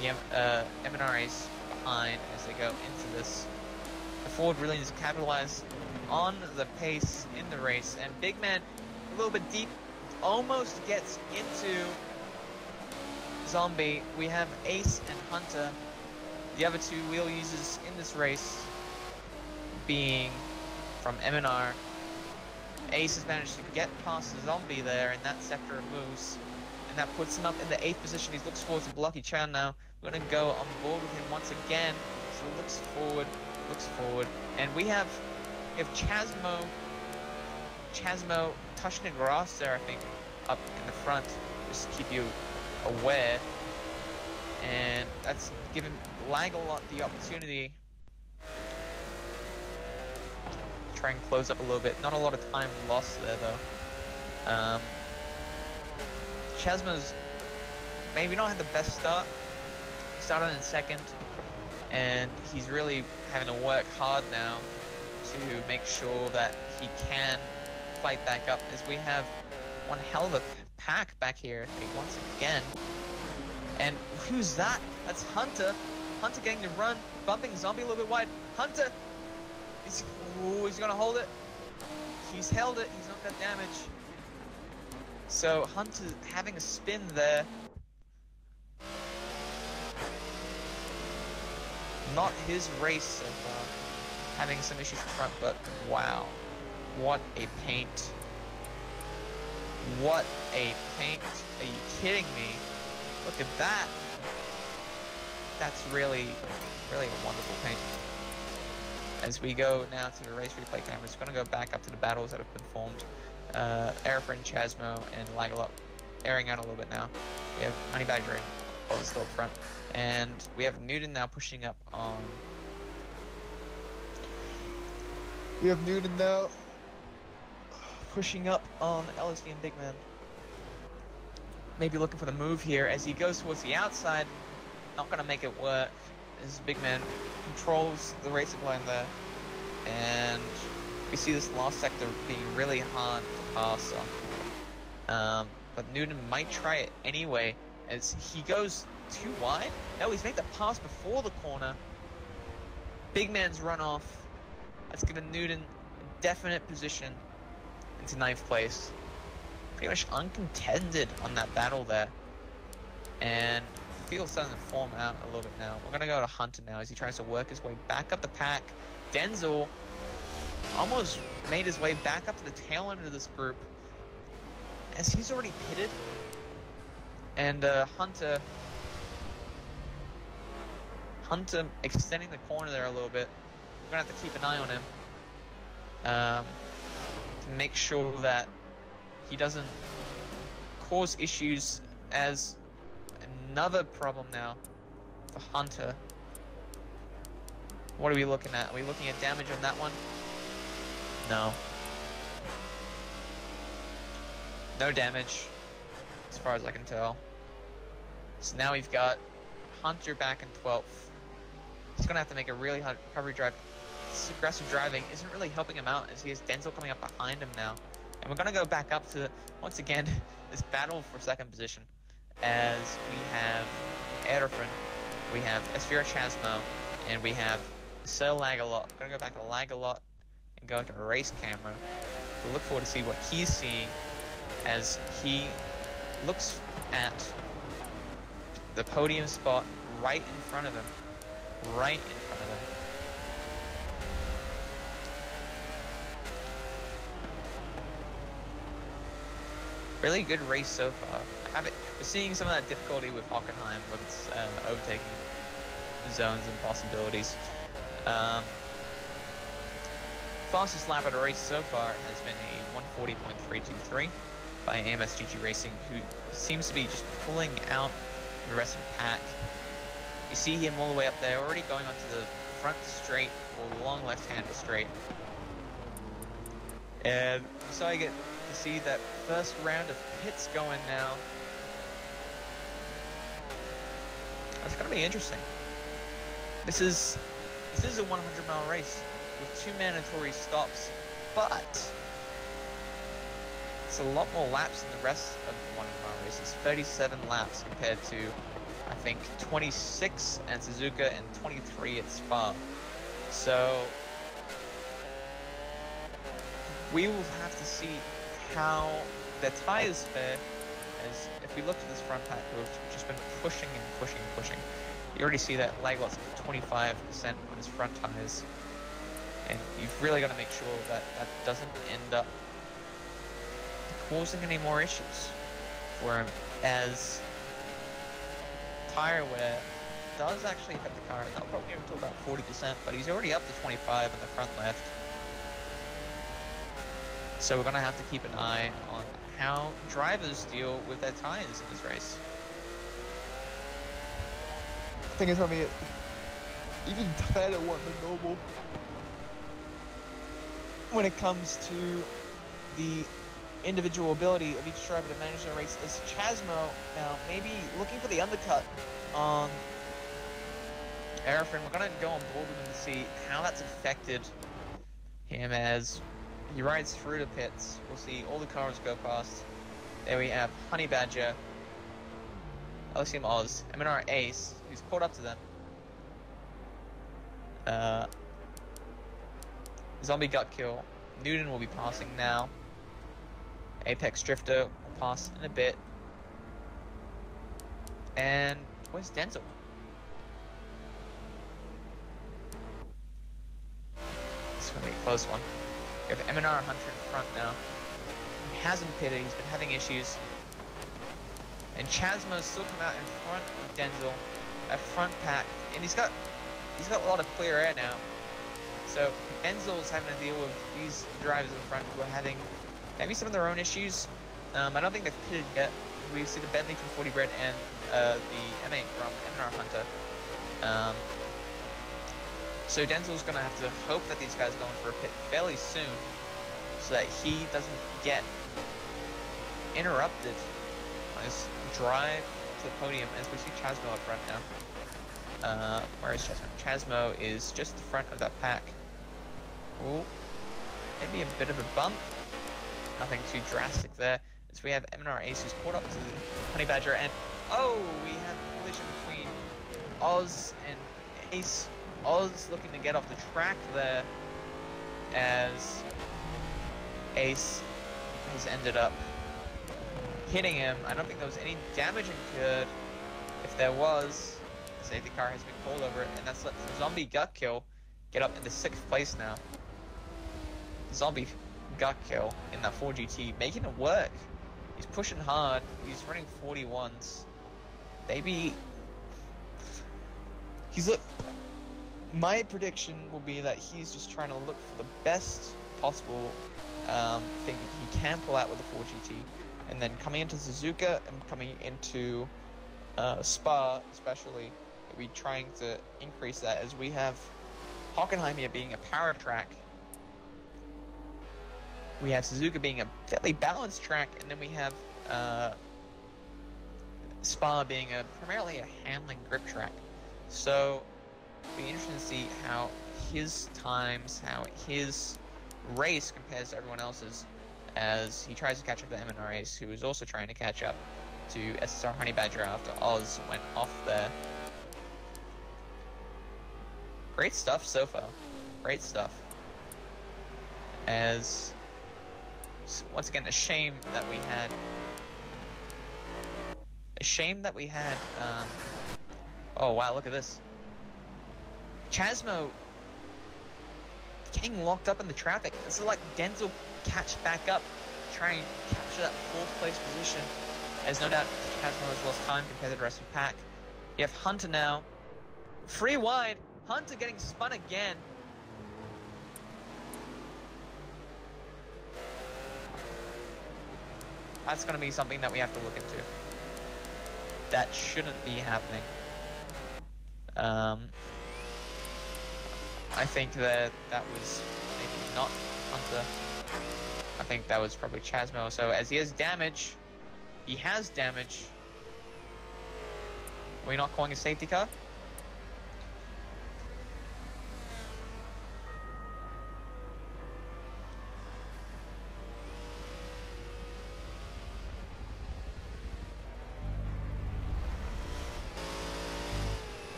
Speaker 1: the M&R Ace behind as they go into this. The Ford really needs to capitalize on the pace in the race. And Big Man, a little bit deep, almost gets into Zombie. We have Ace and Hunter, the other two wheel users in this race, being from M&R. Ace has managed to get past the Zombie there in that sector of moves, and that puts him up in the 8th position. He looks forward to Blocky Chan now. We're going to go on board with him once again. So looks forward, and we have Chasmo touching the grass there, I think, up in the front, just to keep you aware. And that's given Lagalot the opportunity to try and close up a little bit. Not a lot of time lost there though. Chasmo's maybe not had the best start. He started in 2nd, and he's really having to work hard now to make sure that he can fight back up, as we have one hell of a pack back here once again. And who's that? That's Hunter. Hunter getting to run, bumping Zombie a little bit wide. Hunter! He's gonna hold it. He's held it, he's not got damage. So Hunter having a spin there. Not his race so far. Having some issues in front, but wow. What a paint. What a paint. Are you kidding me? Look at that. That's really a wonderful paint. As we go now to the race replay cameras, we're going to go back up to the battles that have been formed. Airfriend, Chasmo, and Lagalop airing out a little bit now. We have Honey Badger and still up front. And we have Newton now pushing up on... We have Newton now pushing up on LSD and Big Man. Maybe looking for the move here as he goes towards the outside. Not going to make it work. As Big Man controls the racing line there. And we see this last sector being really hard to pass on. But Newton might try it anyway as he goes too wide. No, he's made the pass before the corner. Big Man's run off. That's given Newton a definite position into 9th place. Pretty much uncontended on that battle there. And the field's starting to form out a little bit now. We're going to go to Hunter now as he tries to work his way back up the pack. Denzel almost made his way back up to the tail end of this group, as he's already pitted. And Hunter extending the corner there a little bit. We're going to have to keep an eye on him to make sure that he doesn't cause issues, as another problem now for Hunter. What are we looking at? Are we looking at damage on that one? No. No damage, as far as I can tell. So now we've got Hunter back in 12th. He's going to have to make a really hard recovery drive. This aggressive driving isn't really helping him out, as he has Denzel coming up behind him now. And we're going to go back up to, once again, this battle for 2nd position, as we have Erfrin, we have Esfira Chasmo, and we have Sir Lagalot. We're going to go back to Lagalot and go to a race camera. We'll look forward to see what he's seeing as he looks at the podium spot right in front of him. Right in front of him. Really good race so far. We're seeing some of that difficulty with Hockenheim with its overtaking zones and possibilities. Fastest lap of the race so far has been a 140.323 by AMSGG Racing, who seems to be just pulling out the rest of the pack. You see him all the way up there, already going onto the front straight or long left-hand straight. And so I get to see that first round of pits going now. That's gonna be interesting. This is a 100-mile race with 2 mandatory stops, but it's a lot more laps than the rest of the 100-mile races. 37 laps compared to, I think, 26 at Suzuka and 23 at Spa. So we will have to see how their tires fare, as if we look at this front pack, we've just been pushing and pushing and pushing. You already see that Lagos at 25% on his front tires, and you've really got to make sure that that doesn't end up causing any more issues for him, as tire wear does actually affect the car. That'll probably up to about 40%, but he's already up to 25 on the front left. So we're going to have to keep an eye on how drivers deal with their tires in this race. I think it's probably even better one than normal when it comes to the individual ability of each driver to manage their race. As Chasmo now maybe looking for the undercut on Arafin. We're going to go on board with him to see how that's affected him as he rides through the pits. We'll see all the cars go past. There we have Honey Badger, LSEM Oz, MNR Ace, who's caught up to them. Zombie Gut Kill. Newton will be passing now. Apex Drifter will pass in a bit. And where's Denzel? This is going to be a close one. We have MNR Hunter in front now. He hasn't pitted, he's been having issues. And Chasmo's still come out in front of Denzel, a front pack, and he's got a lot of clear air now. So Denzel's having to deal with these drivers in front who are having maybe some of their own issues. I don't think they've pitted yet. We see the Bentley from 40 Bread and the M8 from MNR Hunter. So Denzel's going to have to hope that these guys go in for a pit fairly soon, so that he doesn't get interrupted on his drive to the podium, as we see Chasmo up front now. Where is Chasmo? Chasmo is just the front of that pack. Ooh, maybe a bit of a bump. Nothing too drastic there. As we have MNR Ace who's caught up to the Honey Badger, and oh, we have a collision between Oz and Ace. Oz looking to get off the track there, as Ace has ended up hitting him. I don't think there was any damage incurred. If there was, the safety car has been called over it, and that's let the Zombie Gut Kill get up into 6th place now. Zombie Gut Kill in that 4GT, making it work. He's pushing hard. He's running 41s. Maybe he's my prediction will be that he's just trying to look for the best possible thing he can pull out with the 4GT, and then coming into Suzuka and coming into Spa especially, we'll be trying to increase that, as we have Hockenheim here being a power track. We have Suzuka being a fairly balanced track, and then we have Spa being primarily a handling grip track. So it'll be interesting to see how his times, how his race compares to everyone else's, as he tries to catch up to MNR Ace, who is also trying to catch up to SSR Honey Badger after Oz went off there. Great stuff so far. Great stuff. As once again, a shame that we had A shame that we had, oh wow, look at this. Chasmo getting locked up in the traffic. This is like Denzel catch back up, try and capture that 4th place position. As no doubt Chasmo has lost time compared to the rest of the pack. You have Hunter now. Free wide. Hunter getting spun again. That's going to be something that we have to look into. That shouldn't be happening. I think that was maybe not Hunter. I think that was probably Chasmo. So as he has damage, We're not calling a safety car?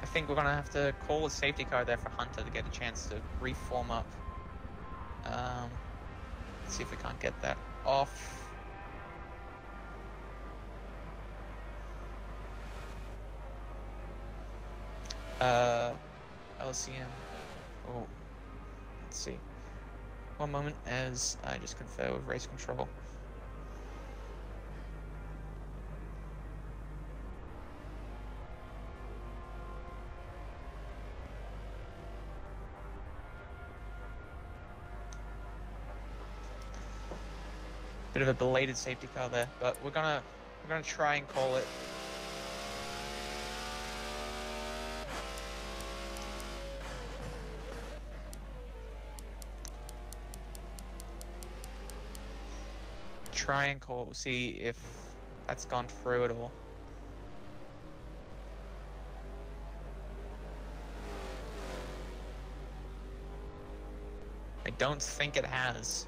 Speaker 1: I think we're gonna have to call a safety car there for Hunter to get a chance to reform up. Let's see if we can't get that off. LSEM. Oh, let's see. One moment as I just confer with race control. Bit of a belated safety car there, but we're gonna try and call it. Try and call, see if that's gone through at all. I don't think it has.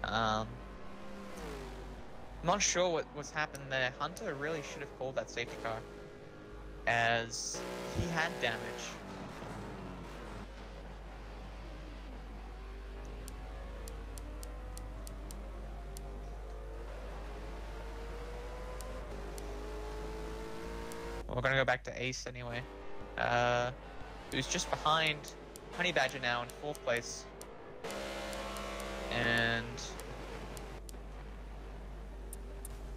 Speaker 1: I'm not sure what's happened there. Hunter really should have called that safety car, as he had damage. We're gonna go back to Ace anyway, who's just behind Honey Badger now in 4th place, and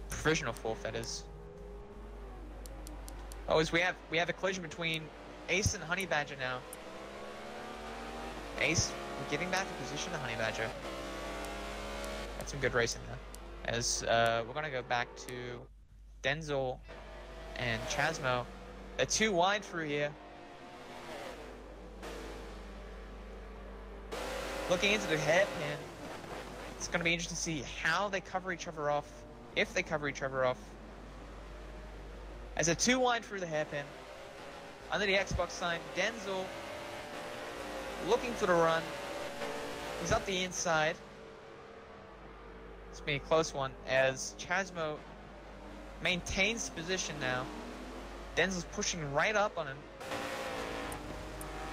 Speaker 1: provisional 4th, that is. Oh, we have a collision between Ace and Honey Badger now. Ace giving back a position to Honey Badger. That's some good racing there. As we're gonna go back to Denzel and Chasmo. They're too wide through here. Looking into the hairpin, it's going to be interesting to see how they cover each other off, if they cover each other off. As they're too wide through the hairpin, under the Xbox sign, Denzel looking for the run. He's up the inside. It's been a close one as Chasmo maintains position now. Denzel's pushing right up on him.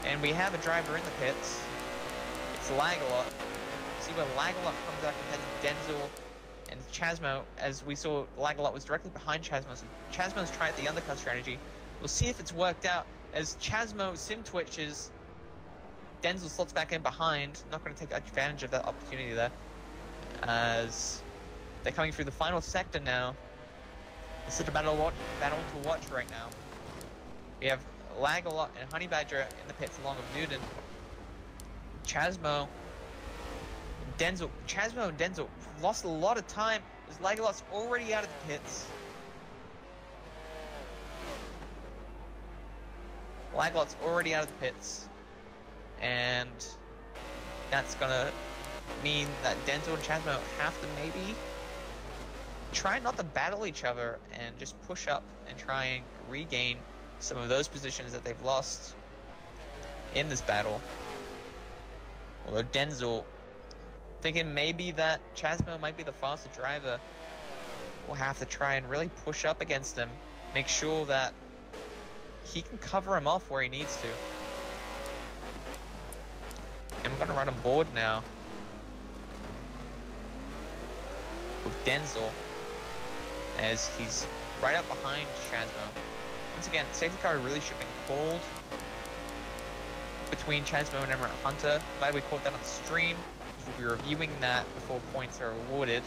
Speaker 1: And we have a driver in the pits. It's Lagalot. See where Lagalot comes out compared to Denzel and Chasmo. As we saw, Lagalot was directly behind Chasmo. So Chasmo's tried the undercut strategy. We'll see if it's worked out. As Chasmo sim twitches, Denzel slots back in behind. Not going to take advantage of that opportunity there. As they're coming through the final sector now. This is a battle to watch right now. We have Lagalot and Honey Badger in the pits along with Newton. Chasmo and Denzel lost a lot of time as Lagalot's already out of the pits. Lagalot's already out of the pits. And that's gonna mean that Denzel and Chasmo have to maybe try not to battle each other and just push up and try and regain some of those positions that they've lost in this battle. Although Denzel thinking maybe that Chasmo might be the faster driver will have to try and really push up against him, make sure that he can cover him off where he needs to. And we're gonna run him board now with Denzel, as he's right up behind Chasmo. Once again, safety car really should have been called between Chasmo and Emerald Hunter. Glad we caught that on stream. We'll be reviewing that before points are awarded.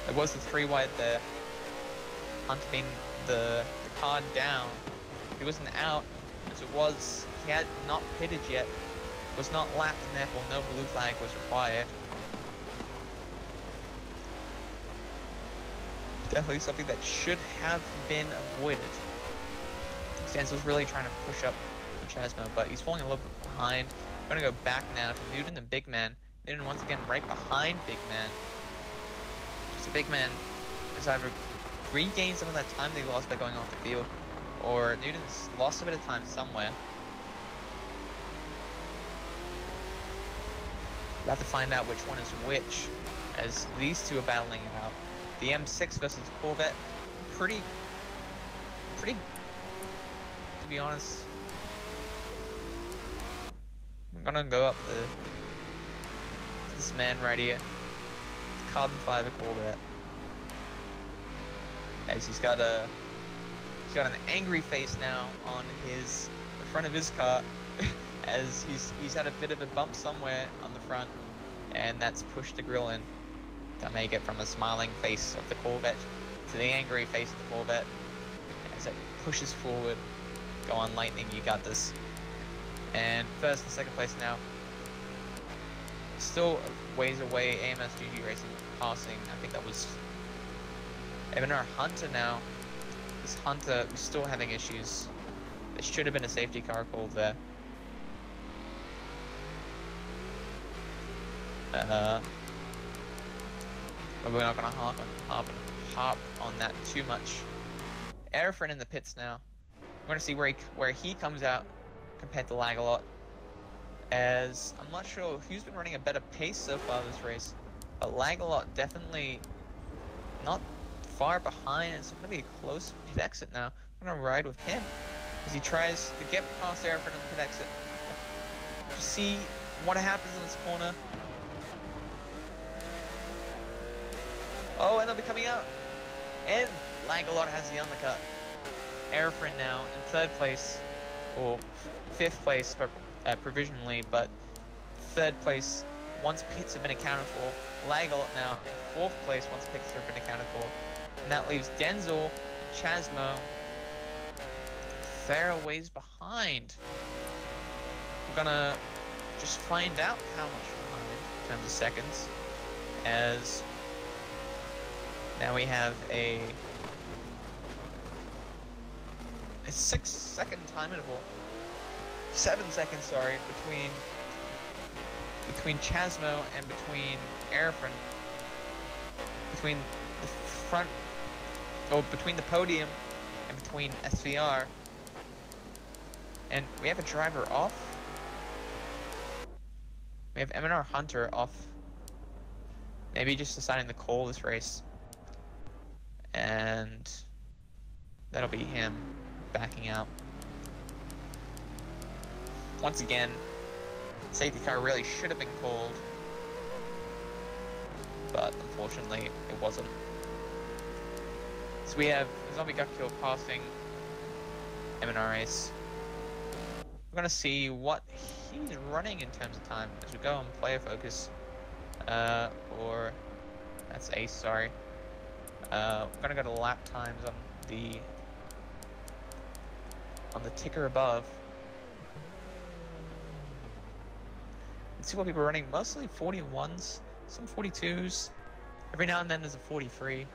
Speaker 1: There was the 3 wide there. Hunter being the card down. He wasn't out, as it was, he had not pitted yet. Was not lapped, and therefore no blue flag was required. Definitely something that should have been avoided. Stans was really trying to push up Chasmo, but he's falling a little bit behind. I'm gonna go back now to Newton and Big Man. Newton once again right behind Big Man. So Big Man has either regained some of that time they lost by going off the field, or Newton's lost a bit of time somewhere. We'll have to find out which one is which, as these two are battling it out. The M6 versus Corvette, pretty, to be honest. I'm gonna go up this man right here, Carbon Fiber Corvette, as he's got an angry face now on the front of his car, as he's had a bit of a bump somewhere on the front, and that's pushed the grill in to make it from the smiling face of the Corvette to the angry face of the Corvette as it pushes forward. Go on, Lightning, you got this. And first and second place now. Still ways away, AMS GG Racing passing. I think that was Ebener Hunter now. This Hunter is still having issues. There should have been a safety car called there. But we're not gonna harp on that too much. Airfrin in the pits now. We're gonna see where he comes out compared to Lagalot, as I'm not sure who's been running a better pace so far this race, but Lagalot definitely not far behind. It's gonna be a close pit exit now. I'm gonna ride with him as he tries to get past Airfrin on the pit exit. See what happens in this corner. Oh, and they'll be coming out. And Lagalot has the undercut. Airfrin now in 3rd place, or 5th place provisionally, but 3rd place once pits have been accounted for. Lagalot now in 4th place once pits have been accounted for. And that leaves Denzel and Chasmo fair ways behind. We're gonna just find out how much behind in terms of seconds, as now we have a 6-second time interval. 7 seconds, sorry, between Chasmo and between Airfrin. Between the front, between the podium and between SVR. And we have a driver off. We have M&R Hunter off. Maybe just deciding to call this race. And that'll be him backing out. Once again, safety car really should have been called, but unfortunately it wasn't. So we have Zombie Got Killed passing M&R Ace. We're gonna see what he's running in terms of time as we go on player focus. Or that's Ace, sorry. We're gonna go to lap times on the ticker above. Let's see what people are running. Mostly 41s, some 42s. Every now and then there's a 43.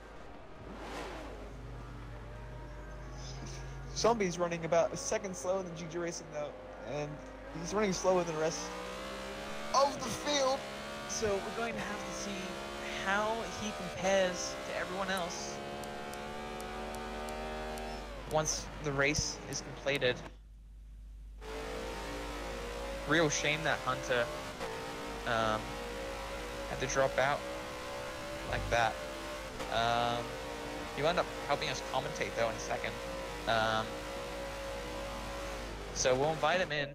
Speaker 1: Zombie's running about a second slower than GG Racing though, and he's running slower than the rest of the field. So we're going to have to see how he compares to everyone else once the race is completed. real shame that Hunter had to drop out like that. He'll end up helping us commentate though in a second. So we'll invite him in.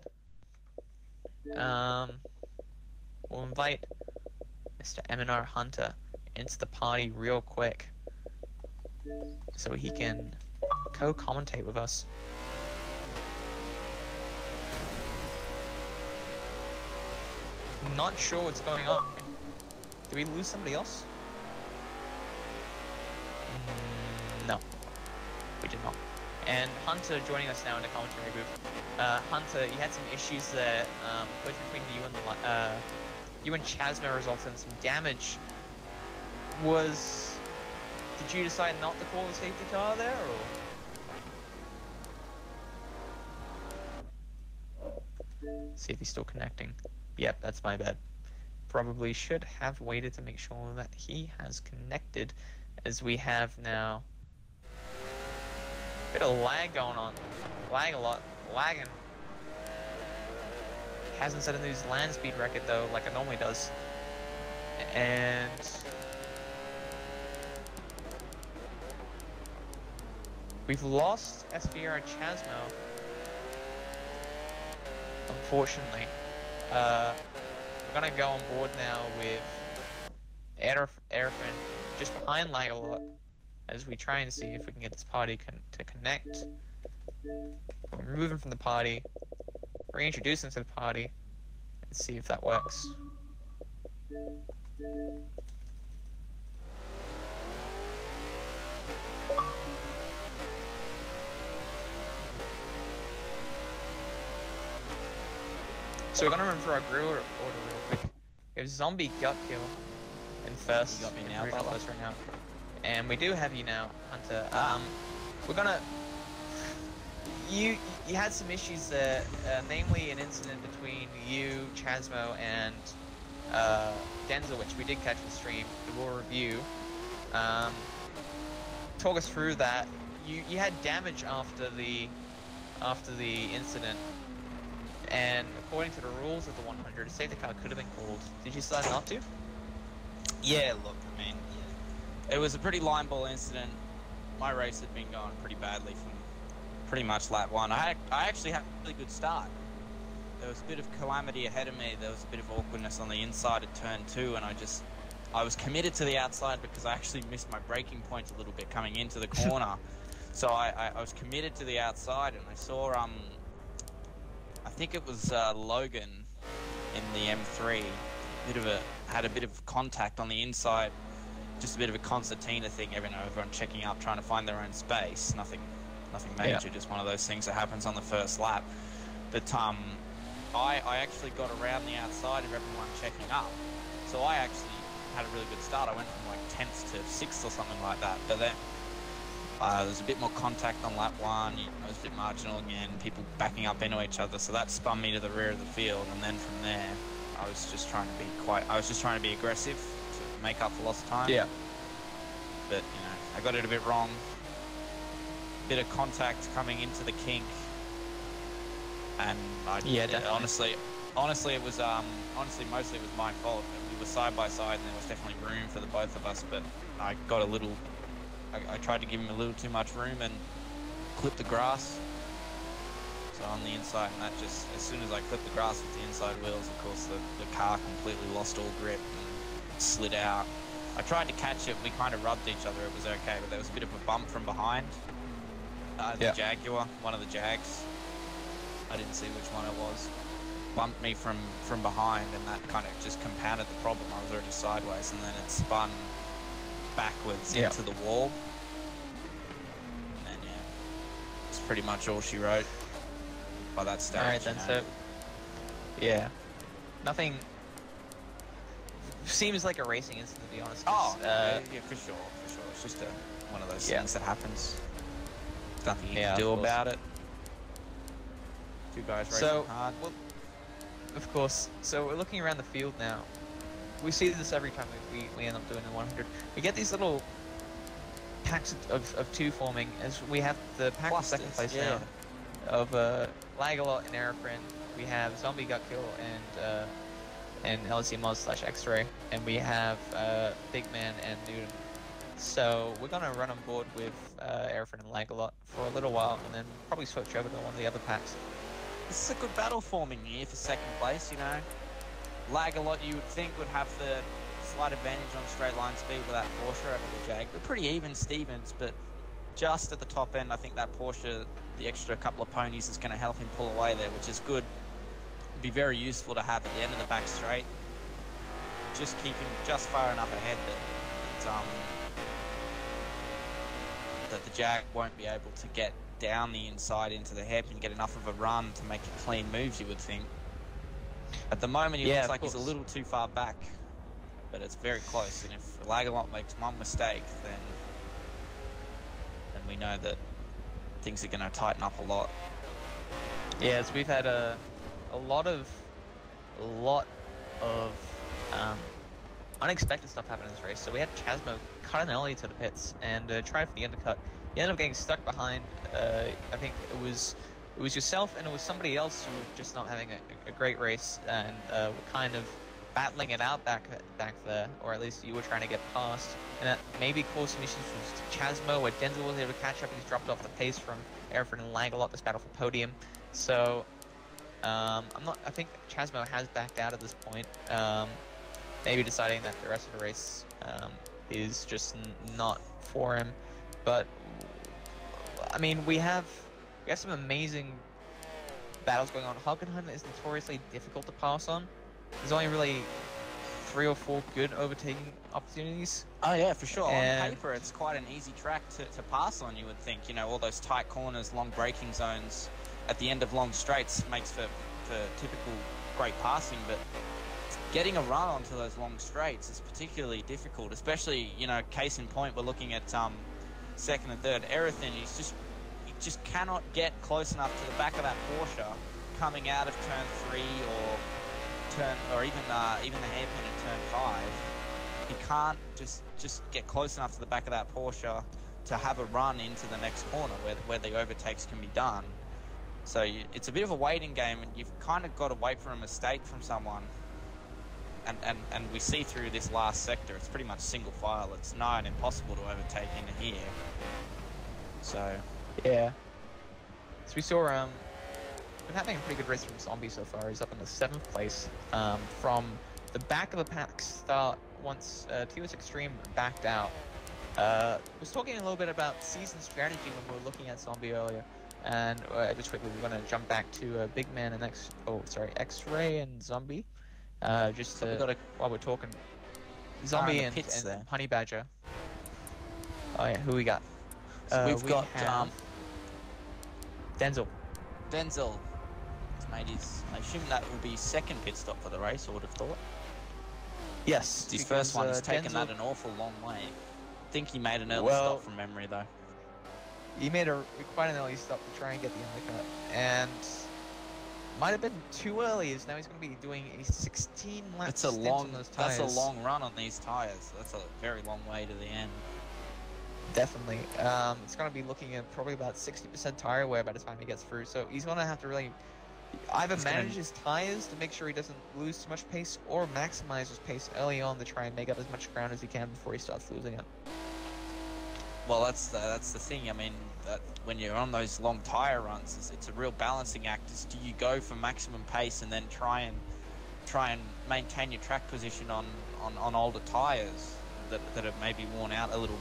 Speaker 1: We'll invite Mr. M&R Hunter into the party real quick so he can co-commentate with us. Not sure what's going on. Did we lose somebody else? No, we did not. And Hunter joining us now in the commentary booth. Hunter, you had some issues there, both between you and you and Chasmo resulted in some damage. Did you decide not to call the safety car there, or? See if he's still connecting. Yep, that's my bad. Probably should have waited to make sure that he has connected, as we have now. Bit of lag going on. Lag a lot. Lagging. Hasn't set a new land speed record though, like it normally does. And we've lost SVR Chasmo. Unfortunately. We're gonna go on board now with Airfin just behind lag a lot, as we try and see if we can get this party to connect. We'll remove him from the party, reintroduce him to the party, and see if that works. So we're gonna run through our grill order real quick. We have Zombie Gut Kill in first.
Speaker 4: You got me now,
Speaker 1: right
Speaker 4: brother.
Speaker 1: now. And we do have you now, Hunter. We're gonna... You had some issues there, namely an incident between you, Chasmo, and Denzel, which we did catch in the stream. We'll review. Talk us through that. You had damage after the incident, and according to the rules of the 100, a safety car could have been called. Did you decide not to?
Speaker 4: Yeah, look, I mean, it was a pretty line ball incident. My race had been going pretty badly from pretty much lap 1. I actually had a really good start. There was a bit of calamity ahead of me. There was a bit of awkwardness on the inside of turn 2, and I was committed to the outside because I actually missed my braking point a little bit coming into the corner. So I was committed to the outside, and I saw I think it was Logan in the M3. Had a bit of contact on the inside, just a bit of a concertina thing. Everyone checking up, trying to find their own space. Nothing major, just one of those things that happens on the first lap. But I actually got around the outside of everyone checking up, so I actually had a really good start. I went from like 10th to 6th or something like that. But then there was a bit more contact on lap 1. It was a bit marginal again, people backing up into each other, so that spun me to the rear of the field. And then from there, I was just trying to be aggressive to make up for lost time.
Speaker 1: Yeah.
Speaker 4: But I got it a bit wrong. Bit of contact coming into the kink, and honestly, it was mostly it was my fault. We were side by side, and there was definitely room for the both of us. But I got a little. I tried to give him a little too much room and clipped the grass. So on the inside, and that just, as soon as I clipped the grass with the inside wheels, of course, the car completely lost all grip and slid out. I tried to catch it, we kind of rubbed each other, it was okay, but there was a bit of a bump from behind. The Jaguar, one of the Jags, I didn't see which one it was, bumped me from behind, and that kind of just compounded the problem. I was already sideways, and then it spun backwards into the wall. And then, it's pretty much all she wrote by that stage.
Speaker 1: Alright then, so... Yeah. Nothing... Seems like a racing incident, to be honest.
Speaker 4: Yeah, for sure. It's just one of those things that happens. Nothing you can do about it. Two guys racing hard.
Speaker 1: Well, of course. So we're looking around the field now. We see this every time we end up doing the 100. We get these little packs of two forming, as we have the pack of second place now. of Lagalot and Aerophrin. We have Zombie Gut Kill and LSEM slash X-Ray, and we have Big Man and Newton. So we're gonna run on board with Aerophrin and Lagalot for a little while, and then probably switch over to one of the other packs.
Speaker 4: This is a good battle forming here for second place, you know. Lagalot, you would think, would have the slight advantage on straight line speed with that Porsche over the Jag. They're pretty even Stevens, but just at the top end, I think that Porsche, the extra couple of ponies, is going to help him pull away there, which is good. It'd be very useful to have at the end of the back straight. Just keep him just far enough ahead that the Jag won't be able to get down the inside into the head and get enough of a run to make it clean moves, you would think. At the moment, he looks like he's a little too far back, but it's very close. And if Lagalot makes one mistake, then we know that things are going to tighten up a lot.
Speaker 1: Yeah, so we've had a lot of unexpected stuff happen in this race. So we had Chasmo cut an early to the pits and try for the undercut. He ended up getting stuck behind. I think it was yourself and it was somebody else who were just not having a great race and were kind of battling it out back there, or at least you were trying to get past. And that maybe caused some issues with Chasmo, where Denzel was able to catch up and he's dropped off the pace from Aerophrin and Lagalot this battle for podium. So I think Chasmo has backed out at this point. Maybe deciding that the rest of the race is just not for him. But I mean, we have some amazing battles going on. Hockenheim is notoriously difficult to pass on. There's only really 3 or 4 good overtaking opportunities.
Speaker 4: Oh yeah, for sure. On paper, it's quite an easy track to pass on, you would think. You know, all those tight corners, long braking zones at the end of long straights makes for typical great passing, but getting a run onto those long straights is particularly difficult, especially, you know, case in point, we're looking at second and third. Aerophrin, he just cannot get close enough to the back of that Porsche coming out of turn 3 or even the hairpin at turn 5. He can't just get close enough to the back of that Porsche to have a run into the next corner where the overtakes can be done. So it's a bit of a waiting game, and you've kind of got to wait for a mistake from someone. And we see through this last sector, it's pretty much single file. It's nigh and impossible to overtake into here. So
Speaker 1: yeah. So we saw been having a pretty good race from Zombie so far. He's up in the 7th place from the back of the pack start once TOS Extreme backed out. Was talking a little bit about season strategy when we were looking at Zombie earlier. And just quickly, we're going to jump back to Big Man and X-Ray and Zombie. While we're talking, Zombie and Honey Badger. Oh yeah, who we got?
Speaker 4: So we've got
Speaker 1: Denzel.
Speaker 4: Denzel has made his. I assume that will be second pit stop for the race. I would have thought.
Speaker 1: Yes,
Speaker 4: it's his first one. He's taken that an awful long way. I think he made an early stop from memory though.
Speaker 1: He made quite an early stop to try and get the undercut, and might have been too early, as now he's going to be doing a 16 lap stint on those tires.
Speaker 4: That's a long run on these tires. That's a very long way to the end.
Speaker 1: Definitely. It's going to be looking at probably about 60% tire wear by the time he gets through, so he's going to have to really either manage his tires to make sure he doesn't lose too much pace, or maximize his pace early on to try and make up as much ground as he can before he starts losing it.
Speaker 4: Well, that's the thing. I mean, when you're on those long tire runs, it's a real balancing act. Do you go for maximum pace and then try and maintain your track position on older tires that have maybe worn out a little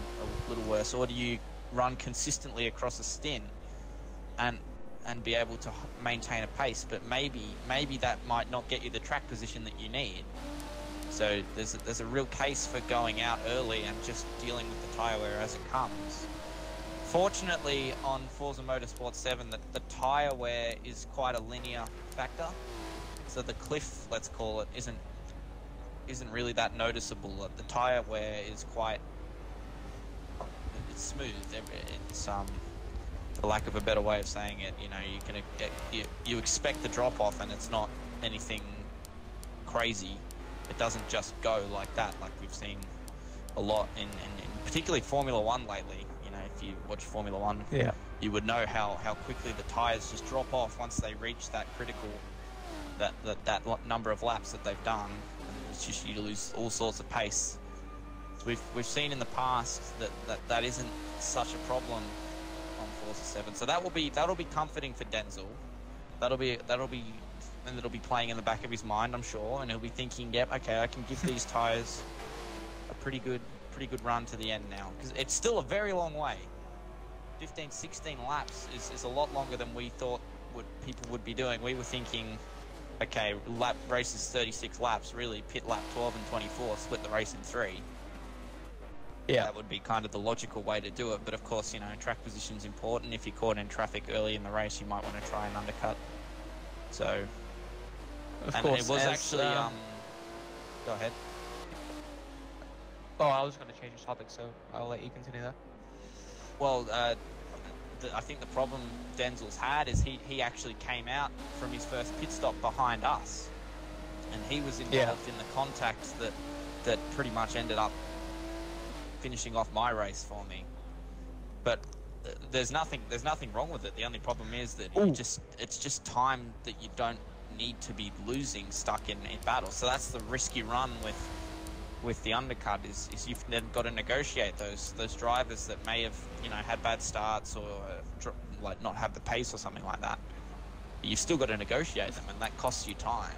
Speaker 4: worse, or do you run consistently across a stint and be able to maintain a pace, but maybe that might not get you the track position that you need. So there's a real case for going out early and just dealing with the tyre wear as it comes. Fortunately, on Forza Motorsport 7, the tyre wear is quite a linear factor. So the cliff, let's call it, isn't really that noticeable. The tyre wear is it's smooth. It's for lack of a better way of saying it, you know, you expect the drop off, and it's not anything crazy. It doesn't just go like that, like we've seen a lot in particularly Formula 1 lately. You know, if you watch Formula 1,
Speaker 1: yeah,
Speaker 4: you would know how quickly the tyres just drop off once they reach that critical, that number of laps that they've done. And it's just you lose all sorts of pace. So we've seen in the past that isn't such a problem on Forza 7. So that'll be comforting for Denzel. That'll be playing in the back of his mind, I'm sure, and he'll be thinking, yep, okay, I can give these tyres a pretty good run to the end now, because it's still a very long way. 15, 16 laps is a lot longer than we thought people would be doing. We were thinking, okay, race is 36 laps, really, pit lap 12 and 24, split the race in 3.
Speaker 1: Yeah.
Speaker 4: That would be kind of the logical way to do it, but of course, track position's important. If you're caught in traffic early in the race, you might want to try and undercut. So,
Speaker 1: of course,
Speaker 4: it was actually, go ahead.
Speaker 1: Oh, I was going to change the topic, so I'll let you continue that.
Speaker 4: Well, I think the problem Denzel's had is he actually came out from his first pit stop behind us, and he was involved in the contact that pretty much ended up finishing off my race for me. But there's nothing wrong with it. The only problem is that it's just time that you don't need to be losing stuck in battle. So that's the risky run with the undercut is you've then got to negotiate those drivers that may have had bad starts or like not have the pace or something like that. But you've still got to negotiate them, and that costs you time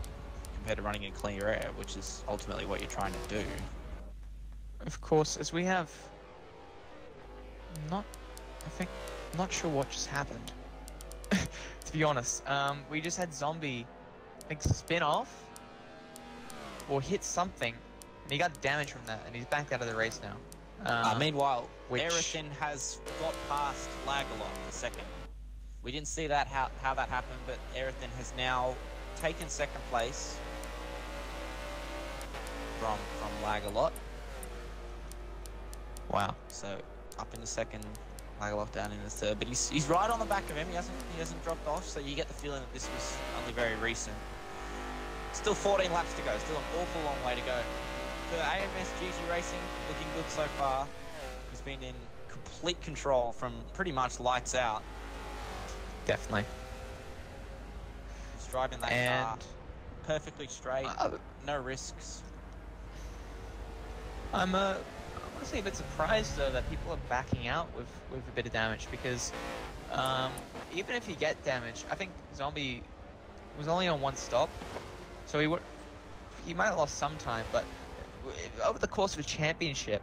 Speaker 4: compared to running in clear air, which is ultimately what you're trying to do.
Speaker 1: Of course, as we have not sure what just happened. To be honest, we just had Zombie, I think, spin off or hit something. And he got damage from that, and he's backed out of the race now.
Speaker 4: Meanwhile, Erethin has got past Lagalot for second. We didn't see that how that happened, but Erethin has now taken second place from Lagalot.
Speaker 1: Wow.
Speaker 4: So up in the second, Lagalot down in the third, but he's right on the back of him. He hasn't dropped off, so you get the feeling that this was only very recent. Still 14 laps to go. Still an awful long way to go. For AMS GG Racing, looking good so far. He's been in complete control from pretty much lights out.
Speaker 1: Definitely.
Speaker 4: He's driving that car perfectly straight, no risks.
Speaker 1: I'm honestly a bit surprised though that people are backing out with a bit of damage, because even if you get damage, I think Zombie was only on one stop, so he might have lost some time, but over the course of a championship,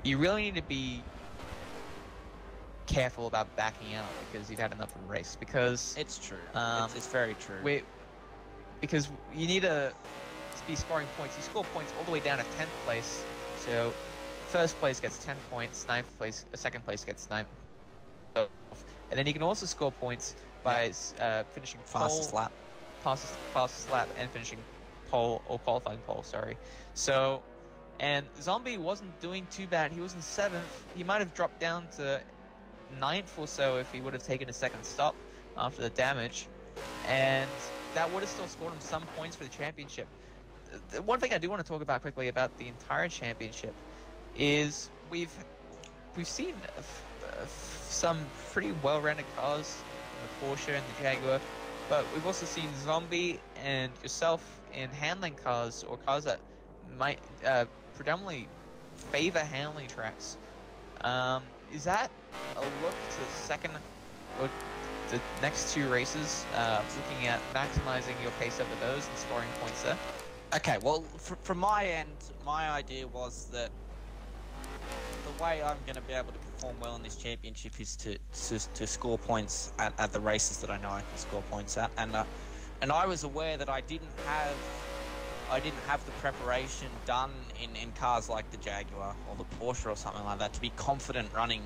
Speaker 1: you really need to be careful about backing out because you've had enough of a race. Because
Speaker 4: it's true. It's very true.
Speaker 1: Because you need to be scoring points. You score points all the way down to 10th place. So first place gets 10 points, second place gets 9. And then you can also score points by finishing
Speaker 4: fastest lap,
Speaker 1: and finishing pole or qualifying pole. Sorry. So, and Zombie wasn't doing too bad. He was in 7th. He might have dropped down to 9th or so if he would have taken a second stop after the damage, and that would have still scored him some points for the championship. The one thing I do want to talk about quickly about the entire championship is we've seen some pretty well-rounded cars, the Porsche and the Jaguar, but we've also seen Zombie and yourself in handling cars, or cars that might predominantly favor handling tracks. Is that a look to the next 2 races, looking at maximizing your pace over those and scoring points there?
Speaker 4: Okay, well, from my end, my idea was that the way I'm going to be able to perform well in this championship is to score points at the races that I know I can score points at, and I was aware that I didn't have the preparation done in cars like the Jaguar or the Porsche or something like that to be confident running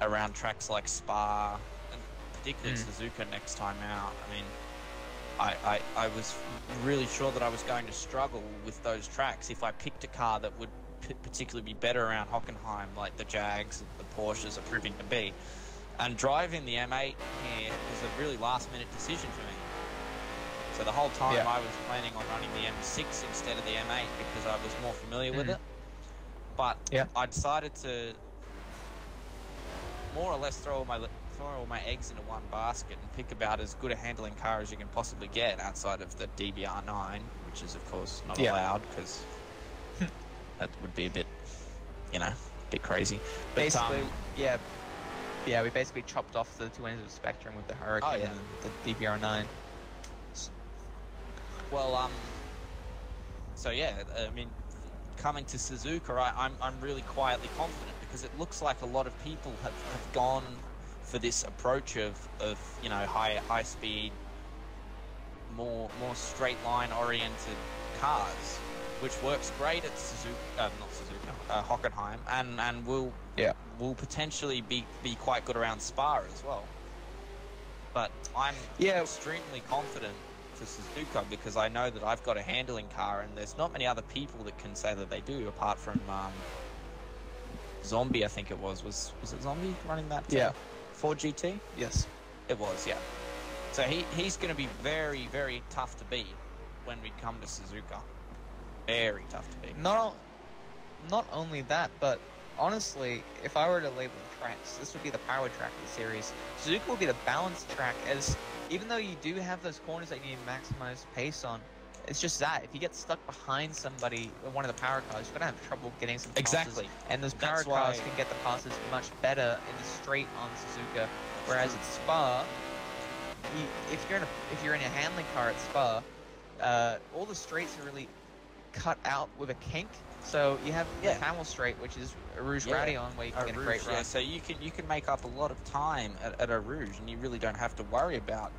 Speaker 4: around tracks like Spa and particularly Suzuka next time out. I mean, I was really sure that I was going to struggle with those tracks if I picked a car that would particularly be better around Hockenheim, like the Jags, the Porsches are proving to be. And driving the M8 here was a really last-minute decision for me. So the whole time I was planning on running the M6 instead of the M8 because I was more familiar with it. But I decided to more or less throw all my eggs into one basket and pick about as good a handling car as you can possibly get outside of the DBR9, which is of course not allowed because that would be a bit, a bit crazy. But,
Speaker 1: Basically, yeah, we basically chopped off the two ends of the spectrum with the Hurricane and the DBR9.
Speaker 4: Well, so yeah, I mean, coming to Suzuka, I'm really quietly confident because it looks like a lot of people have gone for this approach of high speed, more straight line oriented cars, which works great at Hockenheim, and will potentially be quite good around Spa as well. But I'm extremely confident for Suzuka because I know that I've got a handling car, and there's not many other people that can say that they do, apart from Zombie. I think it was it Zombie running that? Ford GT.
Speaker 1: Yes,
Speaker 4: it was. Yeah. So he's going to be very, very tough to beat when we come to Suzuka. Very tough to beat.
Speaker 1: Not only that, but honestly, if I were to label tracks, this would be the power track of the series. Suzuka will be the balance track, as even though you do have those corners that you need to maximize pace on, it's just that if you get stuck behind somebody in one of the power cars, you're gonna have trouble getting some passes.
Speaker 4: Exactly.
Speaker 1: And those power cars can get the passes much better in the straight on Suzuka, whereas at Spa, if you're in a handling car at Spa, all the straights are really cut out with a kink. So you have the Camel Straight, which is a Rouge Radion, where you can get a great run.
Speaker 4: Yeah, so you can make up a lot of time at a Rouge, and you really don't have to worry about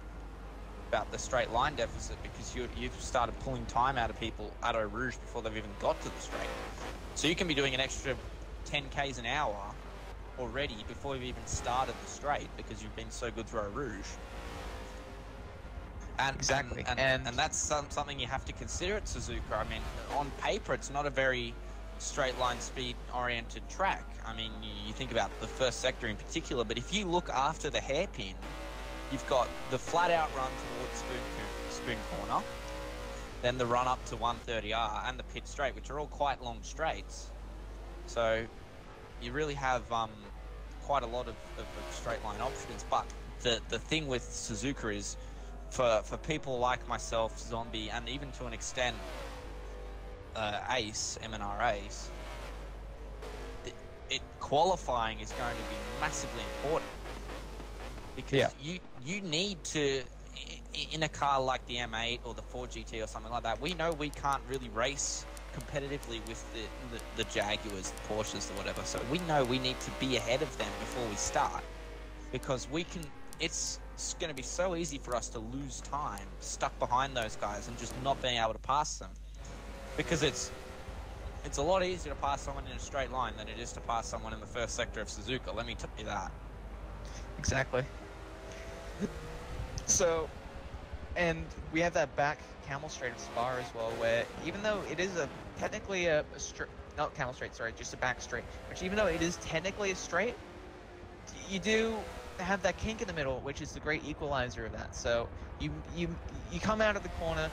Speaker 4: the straight line deficit because you've started pulling time out of people at a Rouge before they've even got to the straight. So you can be doing an extra 10 k's an hour already before you've even started the straight because you've been so good through a Rouge. And that's something you have to consider at Suzuka. I mean, on paper, it's not a very straight line speed oriented track. I mean, you think about the first sector in particular, but if you look after the hairpin, you've got the flat out run towards Spoon Corner, then the run up to 130R and the pit straight, which are all quite long straights. So you really have quite a lot of straight line options. But the thing with Suzuka is, for people like myself, Zombie, and even to an extent Ace, MNR Ace, qualifying is going to be massively important because you need to, in a car like the M8 or the Ford GT or something like that, we know we can't really race competitively with the Jaguars, the Porsches, or whatever. So we know we need to be ahead of them before we start because it's going to be so easy for us to lose time stuck behind those guys and just not being able to pass them, because it's a lot easier to pass someone in a straight line than it is to pass someone in the first sector of Suzuka. Let me tell you that.
Speaker 1: Exactly. So, and we have that back Camel Straight of Spa as well, where even though it is technically a straight, not Camel Straight, sorry, just a back straight, which even though it is technically a straight, you do have that kink in the middle, which is the great equalizer of that. So you come out of the corner,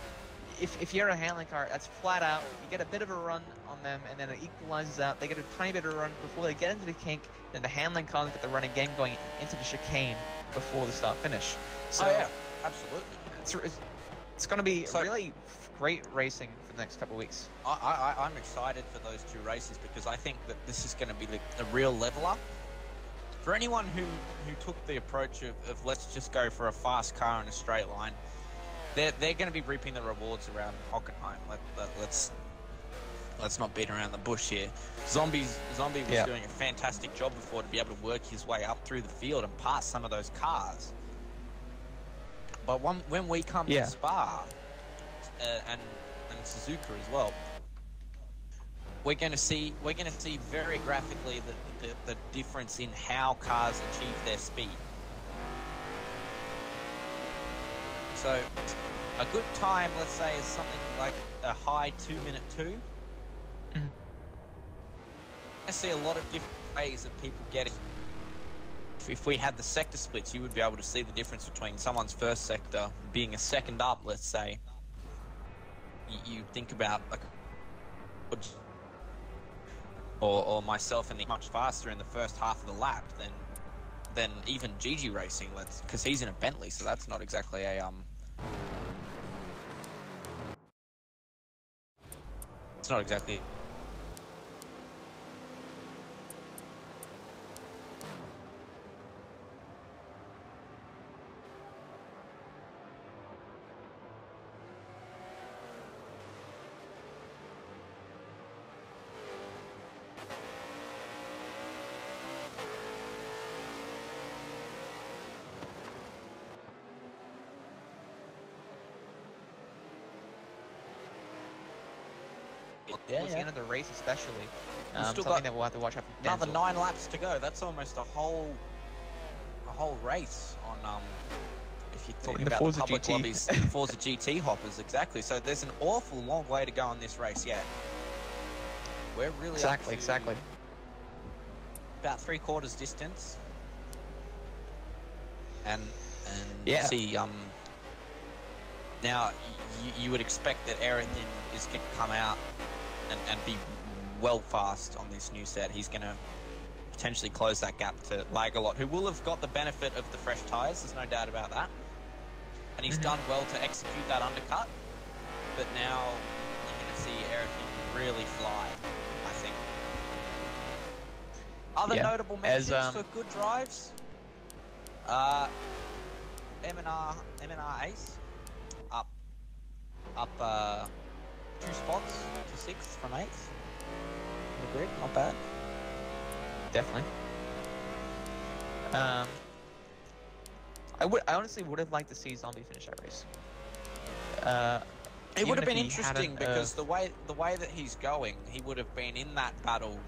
Speaker 1: if you're a handling car, that's flat out, you get a bit of a run on them, and then it equalizes out, they get a tiny bit of a run before they get into the kink, then the handling cars get the run again going into the chicane before the start finish. So
Speaker 4: Absolutely.
Speaker 1: It's going to be really great racing for the next couple of weeks.
Speaker 4: I'm excited for those two races because I think that this is going to be a real leveler. For anyone who took the approach of let's just go for a fast car in a straight line, they're going to be reaping the rewards around Hockenheim. Let's not beat around the bush here. Zombie was doing a fantastic job before to be able to work his way up through the field and pass some of those cars. But when we come to Spa and Suzuka as well, we're going to see very graphically the difference in how cars achieve their speed. So a good time, let's say, is something like a high 2-minute 2. I see a lot of different ways that people get it. If we had the sector splits, you would be able to see the difference between someone's first sector being a second up, let's say. You think about or myself much faster in the first half of the lap than than even Gigi Racing, because he's in a Bentley, so that's not exactly a it's not exactly.
Speaker 1: Towards the end of the race, especially.
Speaker 4: Still
Speaker 1: Something
Speaker 4: got
Speaker 1: that we'll have to watch out for.
Speaker 4: Another
Speaker 1: Denzel.
Speaker 4: 9 laps to go. That's almost a whole race on if you're talking
Speaker 1: In the
Speaker 4: about
Speaker 1: Forza
Speaker 4: the public
Speaker 1: GT.
Speaker 4: lobbies, Forza GT hoppers, exactly. So there's an awful long way to go on this race yet. We're really
Speaker 1: Exactly, exactly.
Speaker 4: about 3/4 distance, and
Speaker 1: Yeah.
Speaker 4: see now you would expect that Aaron is going to come out and be well fast on this new set. He's going to potentially close that gap to Lagerlot, who will have got the benefit of the fresh tyres, there's no doubt about that. And he's done well to execute that undercut, but now you're going to see Eric really fly, I think. Other notable mentions for good drives? M&R Ace up 2 spots to 6th from 8th in the grid, not bad.
Speaker 1: Definitely. I honestly would have liked to see Zombie finish that race.
Speaker 4: It would have been
Speaker 1: he
Speaker 4: interesting
Speaker 1: hadn't,
Speaker 4: because the way that he's going, he would have been in that battle.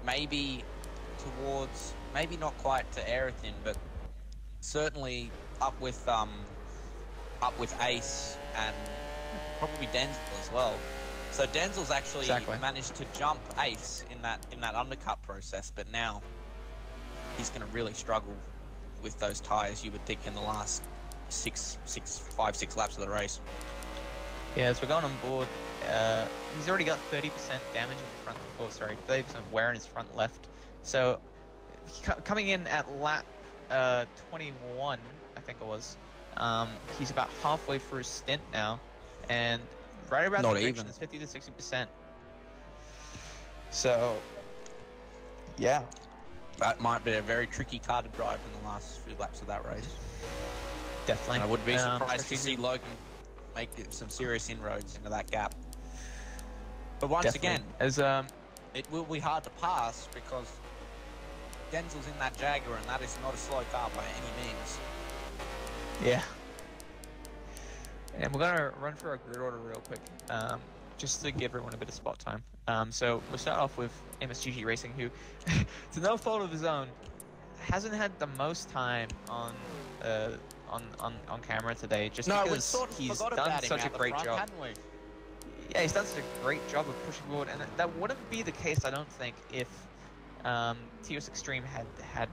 Speaker 4: Maybe towards, maybe not quite to Aerothin, but certainly up with Ace and probably Denzel as well. So Denzel's actually managed to jump Ace in that undercut process, but now he's going to really struggle with those tyres, you would think, in the last 5, 6 laps of the race.
Speaker 1: Yeah, as we're going on board, he's already got 30% damage in the front. Oh, sorry, 30% wear in his front left. So coming in at lap 21, I think it was. He's about halfway through his stint now, and right around the prediction is 50 to 60%. So, yeah,
Speaker 4: that might be a very tricky car to drive in the last few laps of that race.
Speaker 1: Definitely.
Speaker 4: And I would be surprised to see Logan make some serious inroads into that gap. But once again, it will be hard to pass because Denzel's in that Jaguar, and that is not a slow car by any means.
Speaker 1: Yeah. And we're going to run through our grid order real quick, just to give everyone a bit of spot time. So we'll start off with MSGG Racing, who, to no fault of his own, hasn't had the most time on camera today, just because he's done such a great job. Yeah, he's done such a great job of pushing forward, and that wouldn't be the case, I don't think, if TOS Extreme had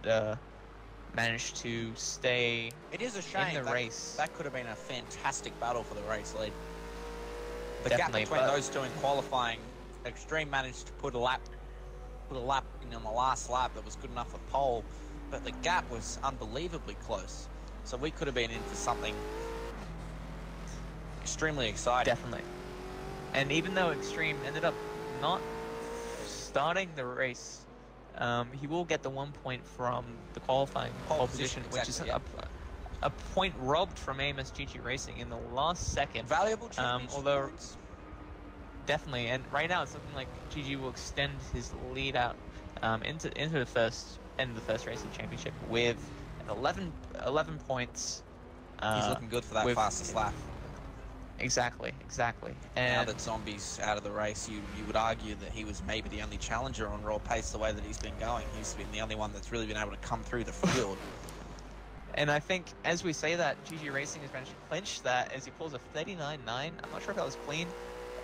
Speaker 1: managed to stay
Speaker 4: it is a shame
Speaker 1: in the race.
Speaker 4: That could have been a fantastic battle for the race lead. The
Speaker 1: Definitely,
Speaker 4: gap between those two in qualifying, Extreme managed to put a lap in on the last lap that was good enough for pole, but the gap was unbelievably close. So we could have been in for something extremely exciting.
Speaker 1: Definitely. And even though Extreme ended up not starting the race, he will get the 1 point from the qualifying pole position, which is a point robbed from AMSGG Racing in the last second.
Speaker 4: Valuable championship
Speaker 1: although
Speaker 4: points.
Speaker 1: Definitely, and right now it's looking like GG will extend his lead out into the first end of the first race of the championship with 11 points.
Speaker 4: He's looking good for that fastest lap.
Speaker 1: Exactly. And
Speaker 4: now that Zombie's out of the race, you would argue that he was maybe the only challenger on raw pace the way that he's been going. He's been the only one that's really been able to come through the field.
Speaker 1: And I think as we say that, GG Racing has managed to clinch that as he pulls a 39.9. I'm not sure if that was clean.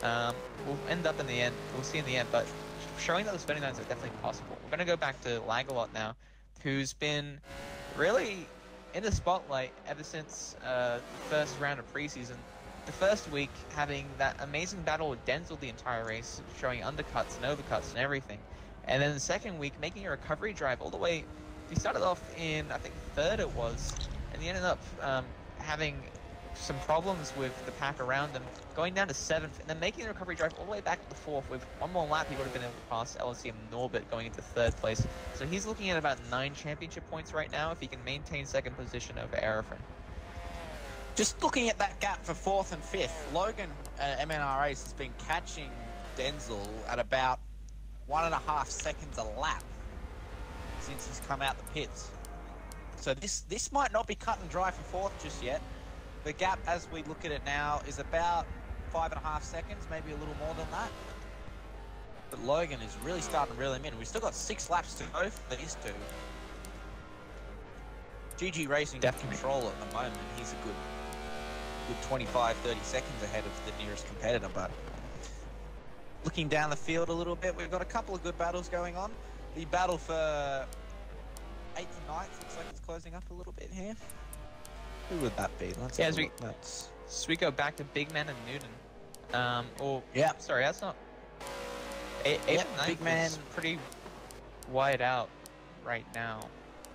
Speaker 1: We'll end up in the end. We'll see in the end, but showing that those 39s are definitely possible. We're going to go back to Lagerlot now, who's been really in the spotlight ever since the first round of preseason. The first week having that amazing battle with Denzel the entire race, showing undercuts and overcuts and everything. And then the second week making a recovery drive all the way he started off in, I think, third it was, and he ended up having some problems with the pack around him, going down to 7th, and then making the recovery drive all the way back to the 4th. With one more lap, he would have been able to pass LSEM Norbert going into 3rd place. So he's looking at about 9 championship points right now if he can maintain 2nd position over Arafin.
Speaker 4: Just looking at that gap for 4th and 5th, Logan MNRAs has been catching Denzel at about 1.5 seconds a lap since he's come out the pits. So this might not be cut and dry for 4th just yet. The gap, as we look at it now, is about 5.5 seconds, maybe a little more than that. But Logan is really starting to reel him in. We've still got 6 laps to go for these two. GG Racing
Speaker 1: Definitely.
Speaker 4: control at the moment. He's a good 25, 30 seconds ahead of the nearest competitor. But looking down the field a little bit, we've got a couple of good battles going on. The battle for 8th and 9th looks like it's closing up a little bit here. Who would that be? Let's
Speaker 1: Yeah,
Speaker 4: have
Speaker 1: as
Speaker 4: a
Speaker 1: we,
Speaker 4: look. That's...
Speaker 1: so we go back to Big Man and Newton.
Speaker 4: Yeah.
Speaker 1: Sorry, that's not... 8th and 9th
Speaker 4: Big Man
Speaker 1: is pretty wide out right now.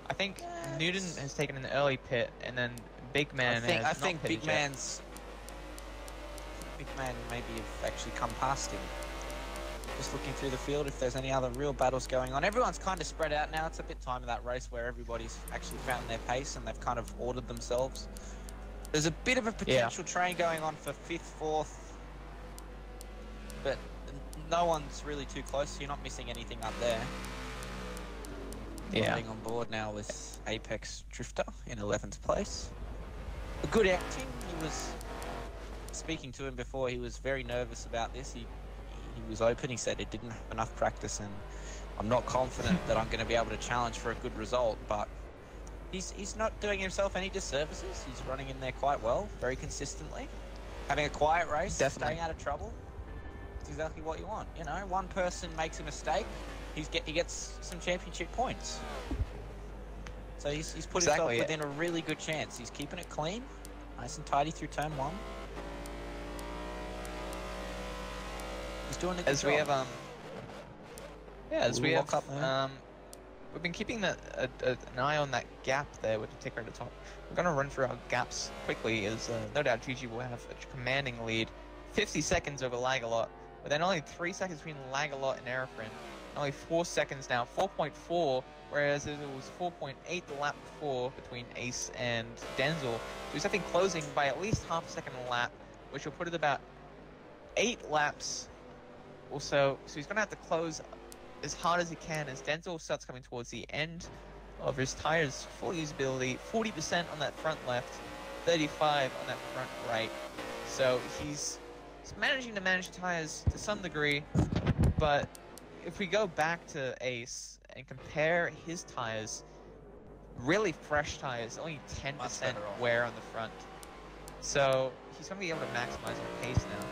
Speaker 1: I think Newton has taken an early pit, and then Big Man
Speaker 4: I think Big Man maybe have actually come past him. Just looking through the field if there's any other real battles going on. Everyone's kind of spread out now. It's a bit time of that race where everybody's actually found their pace and they've kind of ordered themselves. There's a bit of a potential train going on for 5th, 4th, but no one's really too close, so you're not missing anything up there.
Speaker 1: Yeah.
Speaker 4: Being on board now with Apex Drifter in 11th place. A good acting. He was speaking to him before. He was very nervous about this. He was open. He said he didn't have enough practice, and I'm not confident that I'm going to be able to challenge for a good result. But he's not doing himself any disservices. He's running in there quite well, very consistently, having a quiet race, staying out of trouble. It's exactly what you want. You know, one person makes a mistake, he gets some championship points. So he's put himself within a really good chance. He's keeping it clean, nice and tidy through turn 1. He's doing a good job.
Speaker 1: We've been keeping an eye on that gap there with the ticker at the top. We're going to run through our gaps quickly, as no doubt GG will have a commanding lead. 50 seconds over Lagalot, but then only 3 seconds between Lagalot and Arafin. Only 4 seconds now, 4.4, whereas it was 4.8 the lap before between Ace and Denzel. So he's I think closing by at least half a second a lap, which will put it about 8 laps or so. So he's going to have to close as hard as he can as Denzel starts coming towards the end of his tires. Full usability, 40% on that front left, 35 on that front right. So he's managing to manage tires to some degree, but if we go back to Ace and compare his tires, really fresh tires, only 10% wear on the front. So he's going to be able to maximize the pace now.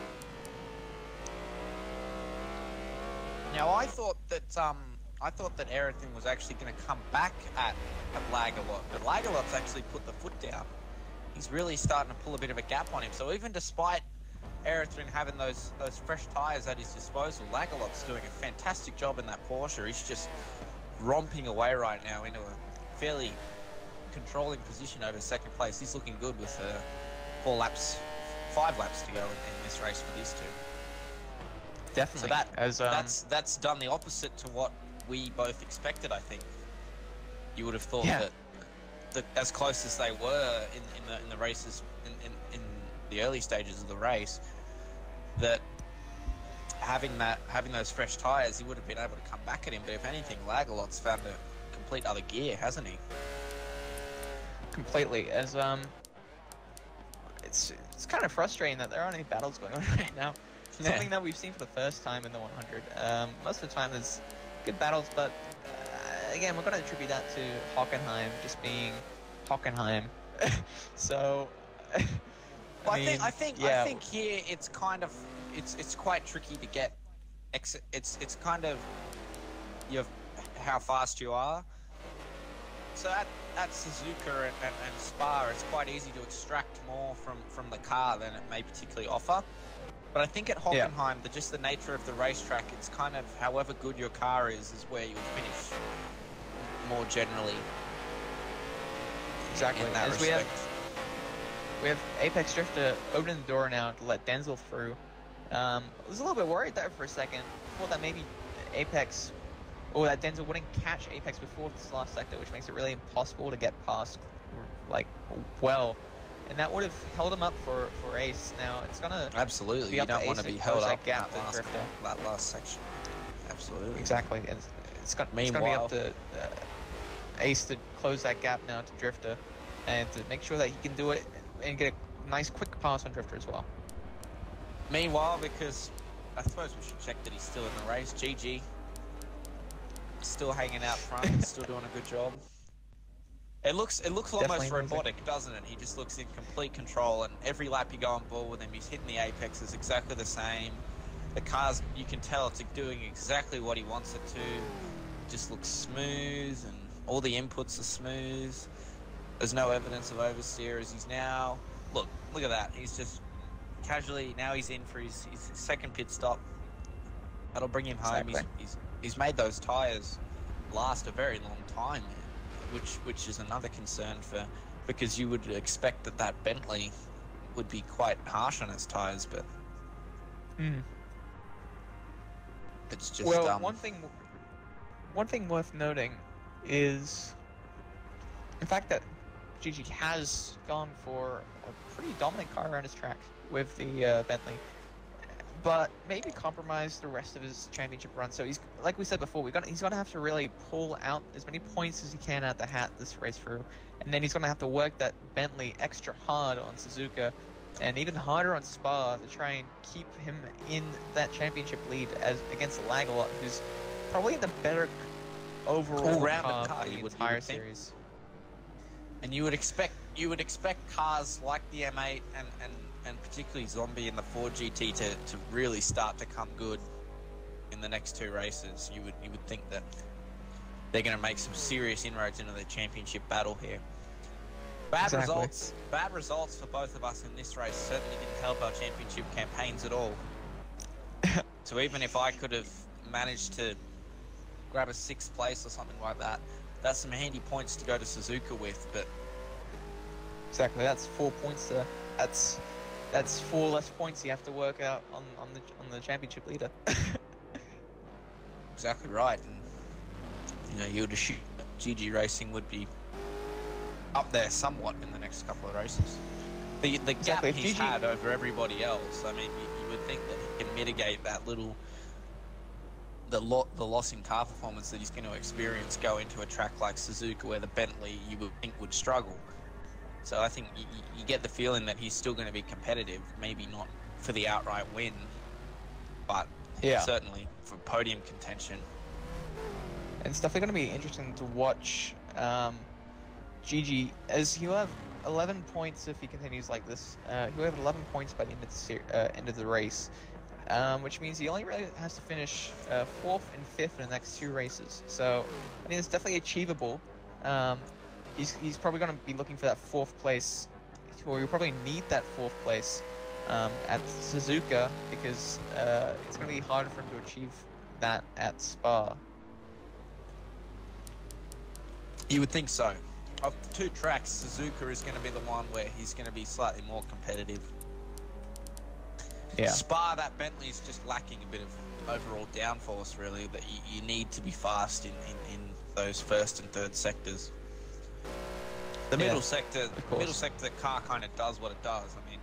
Speaker 4: Now I thought that everything was actually going to come back at Lagalot, but Lagalot's actually put the foot down. He's really starting to pull a bit of a gap on him. So even despite Erythrin having those fresh tyres at his disposal, Lagalot's doing a fantastic job in that Porsche. He's just romping away right now into a fairly controlling position over 2nd place. He's looking good with 5 laps to go in this race for these two.
Speaker 1: Definitely.
Speaker 4: So that's done the opposite to what we both expected. I think you would have thought that as close as they were in the races in the early stages of the race, that having those fresh tires, he would have been able to come back at him. But if anything, Lagalot's found a complete other gear, hasn't he?
Speaker 1: Completely. As it's kind of frustrating that there aren't any battles going on right now. Something that we've seen for the first time in the 100. Most of the time there's good battles, but again, we're going to attribute that to Hockenheim just being Hockenheim. So,
Speaker 4: I think here it's kind of it's quite tricky to get. It's kind of how fast you are. So at Suzuka and Spa, it's quite easy to extract more from the car than it may particularly offer. But I think at Hockenheim, just the nature of the racetrack, it's kind of however good your car is where you'll finish. more generally.
Speaker 1: Exactly.
Speaker 4: In that
Speaker 1: As
Speaker 4: respect.
Speaker 1: we have Apex Drifter opening the door now to let Denzel through. I was a little bit worried there for a second. Thought that maybe Apex, or that Denzel wouldn't catch Apex before this last sector, which makes it really impossible to get past, like, well. And that would have held him up for Ace. Now it's gonna
Speaker 4: Absolutely,
Speaker 1: be
Speaker 4: you
Speaker 1: up to
Speaker 4: don't
Speaker 1: Ace
Speaker 4: want to
Speaker 1: to
Speaker 4: be
Speaker 1: close
Speaker 4: held
Speaker 1: that
Speaker 4: up in
Speaker 1: gap
Speaker 4: that
Speaker 1: to
Speaker 4: last,
Speaker 1: Drifter.
Speaker 4: that last section. Absolutely.
Speaker 1: Exactly. And it's gonna be
Speaker 4: Meanwhile-
Speaker 1: up to Ace to close that gap now to Drifter, and to make sure that he can do it and get a nice quick pass on Drifter as well.
Speaker 4: Meanwhile, because I suppose we should check that he's still in the race. GG, still hanging out front, still doing a good job. It looks almost
Speaker 1: Definitely amazing.
Speaker 4: robotic, doesn't it? He just looks in complete control, and every lap you go on board with him, he's hitting the apex is exactly the same. The car's, you can tell it's doing exactly what he wants it to. It just looks smooth, and all the inputs are smooth. There's no evidence of oversteer as he's now. Look at that. He's just casually, now he's in for his second pit stop. That'll bring him home.
Speaker 1: Exactly.
Speaker 4: He's made those tyres last a very long time, which is another concern because you would expect that Bentley would be quite harsh on its tyres, but it's just
Speaker 1: well, one thing worth noting is the fact that GG has gone for a pretty dominant car around his track with the Bentley, but maybe compromise the rest of his championship run. So he's, like we said before, he's gonna have to really pull out as many points as he can out the hat this race through, and then he's gonna have to work that Bentley extra hard on Suzuka, and even harder on Spa to try and keep him in that championship lead as against Lagalot, who's probably the better overall
Speaker 4: all-round
Speaker 1: car
Speaker 4: car,
Speaker 1: for the
Speaker 4: you would
Speaker 1: entire
Speaker 4: think.
Speaker 1: series.
Speaker 4: And you would expect cars like the M8 and particularly Zombie in the Ford GT to really start to come good in the next two races. You would think that they're going to make some serious inroads into the championship battle here. Bad results for both of us in this race certainly didn't help our championship campaigns at all. So even if I could have managed to grab a 6th place or something like that, that's some handy points to go to Suzuka with, but
Speaker 1: Exactly, that's 4 points there. That's 4 less points you have to work out on the championship leader.
Speaker 4: exactly right. And you would assume that GG Racing would be up there somewhat in the next couple of races. The
Speaker 1: Exactly.
Speaker 4: gap he's
Speaker 1: GG
Speaker 4: had over everybody else, I mean, you would think that he can mitigate that little the loss in car performance that he's going to experience go into a track like Suzuka, where the Bentley you would think would struggle. So I think you get the feeling that he's still going to be competitive, maybe not for the outright win, but certainly for podium contention.
Speaker 1: And it's definitely going to be interesting to watch GG, as he'll have 11 points if he continues like this. He'll have 11 points by the end of the race, which means he only really has to finish 4th and 5th in the next 2 races. So I think it's definitely achievable. He's probably going to be looking for that 4th place, or he'll probably need that 4th place at Suzuka, because it's going to be harder for him to achieve that at Spa.
Speaker 4: You would think so. Of the 2 tracks, Suzuka is going to be the one where he's going to be slightly more competitive.
Speaker 1: Yeah.
Speaker 4: Spa, that Bentley is just lacking a bit of overall downforce, really, that you need to be fast in those 1st and 3rd sectors. The middle sector, the car kind of does what it does. I mean,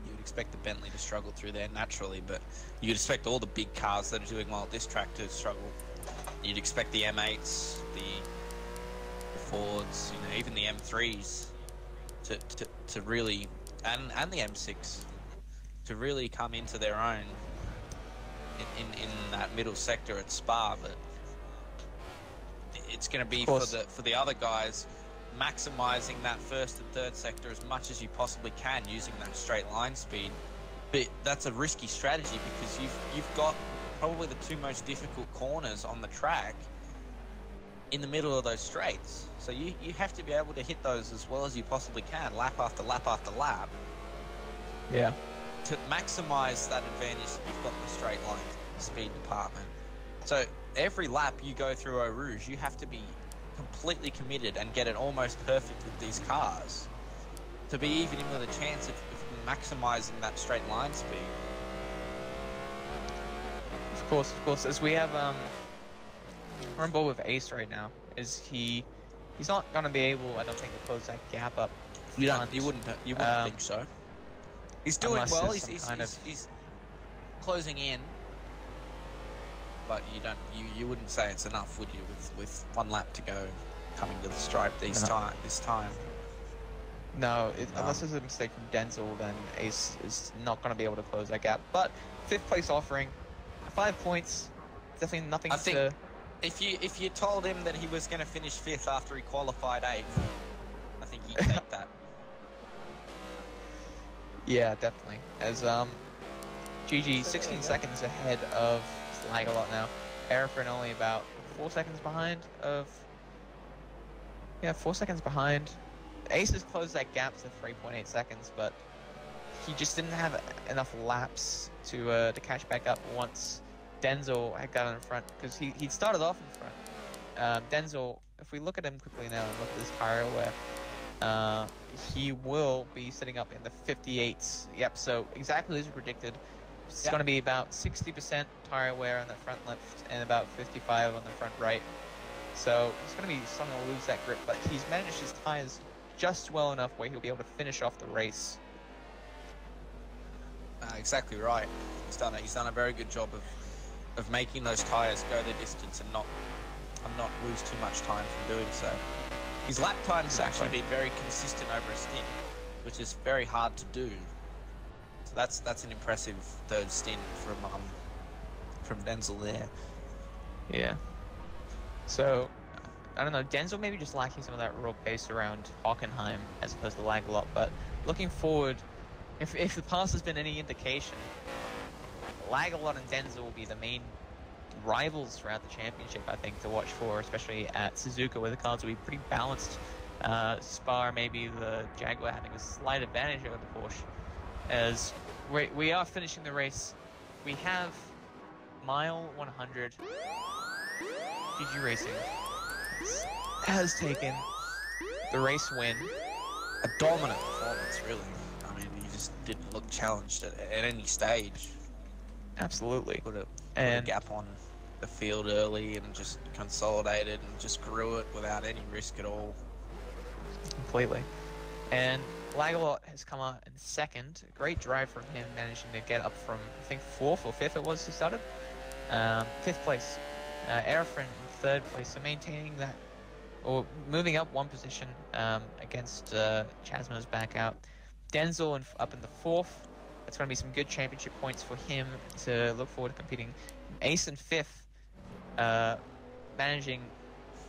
Speaker 4: you would expect the Bentley to struggle through there naturally, but you'd expect all the big cars that are doing well at this track to struggle. You'd expect the M8s, the Fords, even the M3s to really, and the M6 to really come into their own in that middle sector at Spa. But it's going to be for the other guys maximizing that 1st and 3rd sector as much as you possibly can using that straight line speed. But that's a risky strategy because you've got probably the 2 most difficult corners on the track in the middle of those straights. So you have to be able to hit those as well as you possibly can, lap after lap after lap.
Speaker 1: Yeah.
Speaker 4: To maximize that advantage that you've got in the straight line speed department. So every lap you go through Eau Rouge, you have to be completely committed and get it almost perfect with these cars to be even in with a chance of maximising that straight line speed.
Speaker 1: Of course. As we have, we're on board with Ace right now. He's not gonna be able, I don't think, to close that gap up.
Speaker 4: You wouldn't think so. He's doing well. He's closing in, but you wouldn't say it's enough, would you? With one lap to go, coming to the stripe this time.
Speaker 1: No, unless there's a mistake from Denzel, then Ace is not going to be able to close that gap. But 5th place offering, 5 points, definitely nothing
Speaker 4: I think
Speaker 1: to...
Speaker 4: If you told him that he was going to finish 5th after he qualified 8th, I think he'd take that.
Speaker 1: Yeah, definitely. As GG 16 seconds ahead of Lagalot now. Aerofrin only about 4 seconds behind of... Yeah, 4 seconds behind. Ace has closed that gap to 3.8 seconds, but he just didn't have enough laps to catch back up once Denzel had got in front, because he started off in front. Denzel, if we look at him quickly now and look at his tire wear, he will be sitting up in the 58s. Yep, so exactly as predicted. It's going to be about 60% tire wear on the front left and about 55 on the front right. So he's going to be starting to lose that grip, but he's managed his tires just well enough where he'll be able to finish off the race.
Speaker 4: Exactly right. He's done a very good job of making those tires go the distance and not lose too much time from doing so. His lap times have actually been very consistent over a stint, which is very hard to do. So that's an impressive third stint from Denzel there.
Speaker 1: Yeah. So I don't know, Denzel maybe just lacking some of that raw pace around Hockenheim as opposed to Lagalot, but looking forward, if the past has been any indication, Lagalot and Denzel will be the main rivals throughout the championship, I think, to watch for, especially at Suzuka, where the cars will be pretty balanced. Spa, maybe the Jaguar having a slight advantage over the Porsche. As we are finishing the race, we have mile 100. GG Racing has taken the race win.
Speaker 4: A dominant performance, really. I mean, he just didn't look challenged at any stage.
Speaker 1: Absolutely.
Speaker 4: Put a gap on the field early and just consolidated and just grew it without any risk at all.
Speaker 1: Completely. And Lagalot has come out in second. Great drive from him, managing to get up from, I think, 4th or 5th it was he started. 5th place. Aerofrin in 3rd place, so maintaining that, or moving up 1 position against Chasmo's back out. Denzel up in the 4th. That's going to be some good championship points for him to look forward to competing. Ace in 5th, managing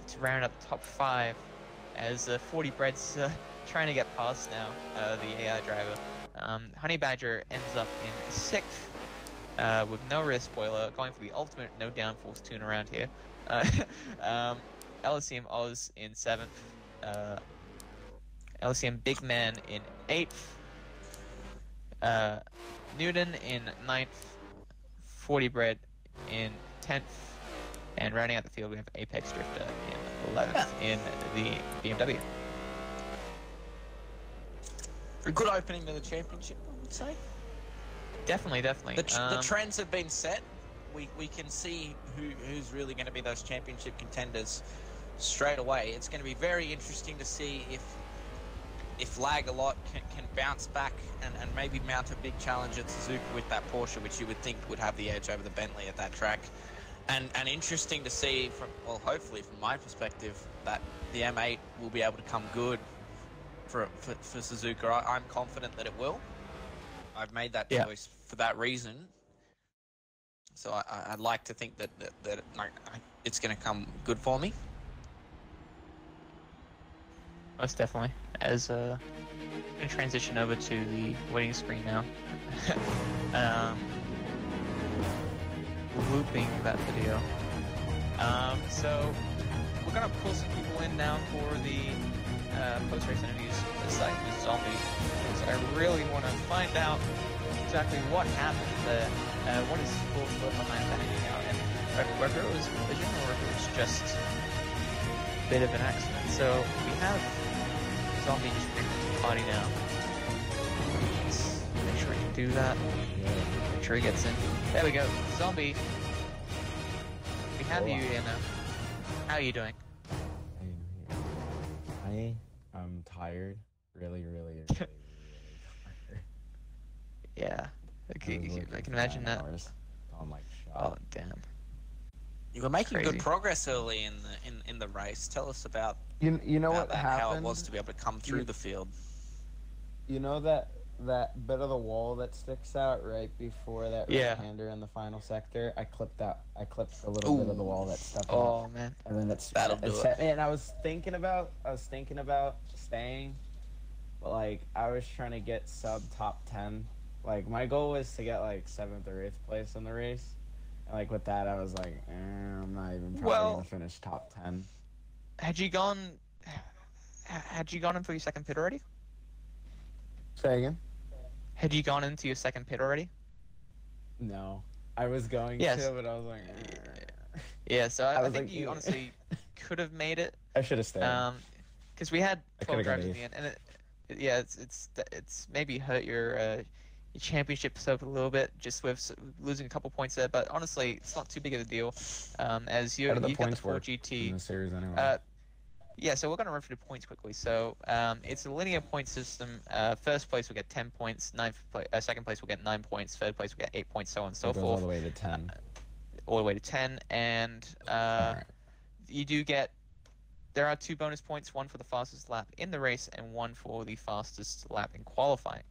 Speaker 1: to round up the top 5 as 40 Bread's trying to get past now, the AI driver. Honey Badger ends up in 6th with no rear spoiler, going for the ultimate no downforce tune around here. LSEM Oz in 7th. LSEM Big Man in 8th. Newton in 9th. 40 Bread in 10th. And rounding out the field, we have Apex Drifter in 11th in the BMW.
Speaker 4: A good opening to the championship, I would say.
Speaker 1: Definitely.
Speaker 4: The trends have been set. We can see who's really going to be those championship contenders straight away. It's going to be very interesting to see if Lagalot can bounce back and maybe mount a big challenge at Suzuka with that Porsche, which you would think would have the edge over the Bentley at that track. And interesting to see, hopefully from my perspective, that the M8 will be able to come good for Suzuka. I'm confident that it will. I've made that choice for that reason. So I'd like to think that it's going to come good for me.
Speaker 1: Most definitely. As I'm going to transition over to the waiting screen now. Looping that video. So we're going to pull some people in now for the post-race interviews aside with Zombie. So I really want to find out exactly what happened there. What is full foot behind banging out, and whether it was collision or if it was just a bit of an accident. So we have Zombie just bring into the party now. Let's make sure he can do that. Make sure he gets in. There we go. Zombie. We have you here now. How are you doing?
Speaker 5: I am tired. Really tired.
Speaker 1: Yeah. I can imagine that.
Speaker 5: On like
Speaker 1: Oh
Speaker 5: shot.
Speaker 1: damn.
Speaker 4: You were making
Speaker 1: Crazy.
Speaker 4: good progress early in the race. Tell us about
Speaker 5: You know
Speaker 4: about
Speaker 5: what
Speaker 4: that,
Speaker 5: happened?
Speaker 4: how it was to be able to come through the field.
Speaker 5: You know that bit of the wall that sticks out right before that right-hander in the final sector? I clipped a little bit of the wall that stuck out.
Speaker 1: Oh man.
Speaker 5: And then
Speaker 4: That'll do it.
Speaker 5: And I was thinking about staying, but like I was trying to get sub top 10. Like my goal was to get like 7th or 8th place in the race. And like with that, I was like, I'm not even probably gonna finish top 10.
Speaker 1: Had you gone in for your second pit already?
Speaker 5: Say again?
Speaker 1: Had you gone into your second pit already?
Speaker 5: No, I was going
Speaker 1: Yes.
Speaker 5: to, but I was like,
Speaker 1: Yeah, so I
Speaker 5: was
Speaker 1: think
Speaker 5: like,
Speaker 1: you honestly could have made it.
Speaker 5: I should have stayed.
Speaker 1: Because we had
Speaker 5: I
Speaker 1: 12
Speaker 5: coulda got
Speaker 1: drivers at the end, and it's maybe hurt your championship stuff a little bit, just with losing a couple points there. But honestly, it's not too big of a deal, as you've got the
Speaker 5: points
Speaker 1: 4
Speaker 5: work
Speaker 1: GT.
Speaker 5: in the series anyway.
Speaker 1: Yeah, so we're going to run through the points quickly. So it's a linear point system. First place will get 10 points. Second place will get 9 points. Third place will get 8 points, so on and so
Speaker 5: It goes
Speaker 1: forth.
Speaker 5: all the way to 10.
Speaker 1: All the way to 10. And
Speaker 5: Alright.
Speaker 1: you do get... There are 2 bonus points, one for the fastest lap in the race and one for the fastest lap in qualifying.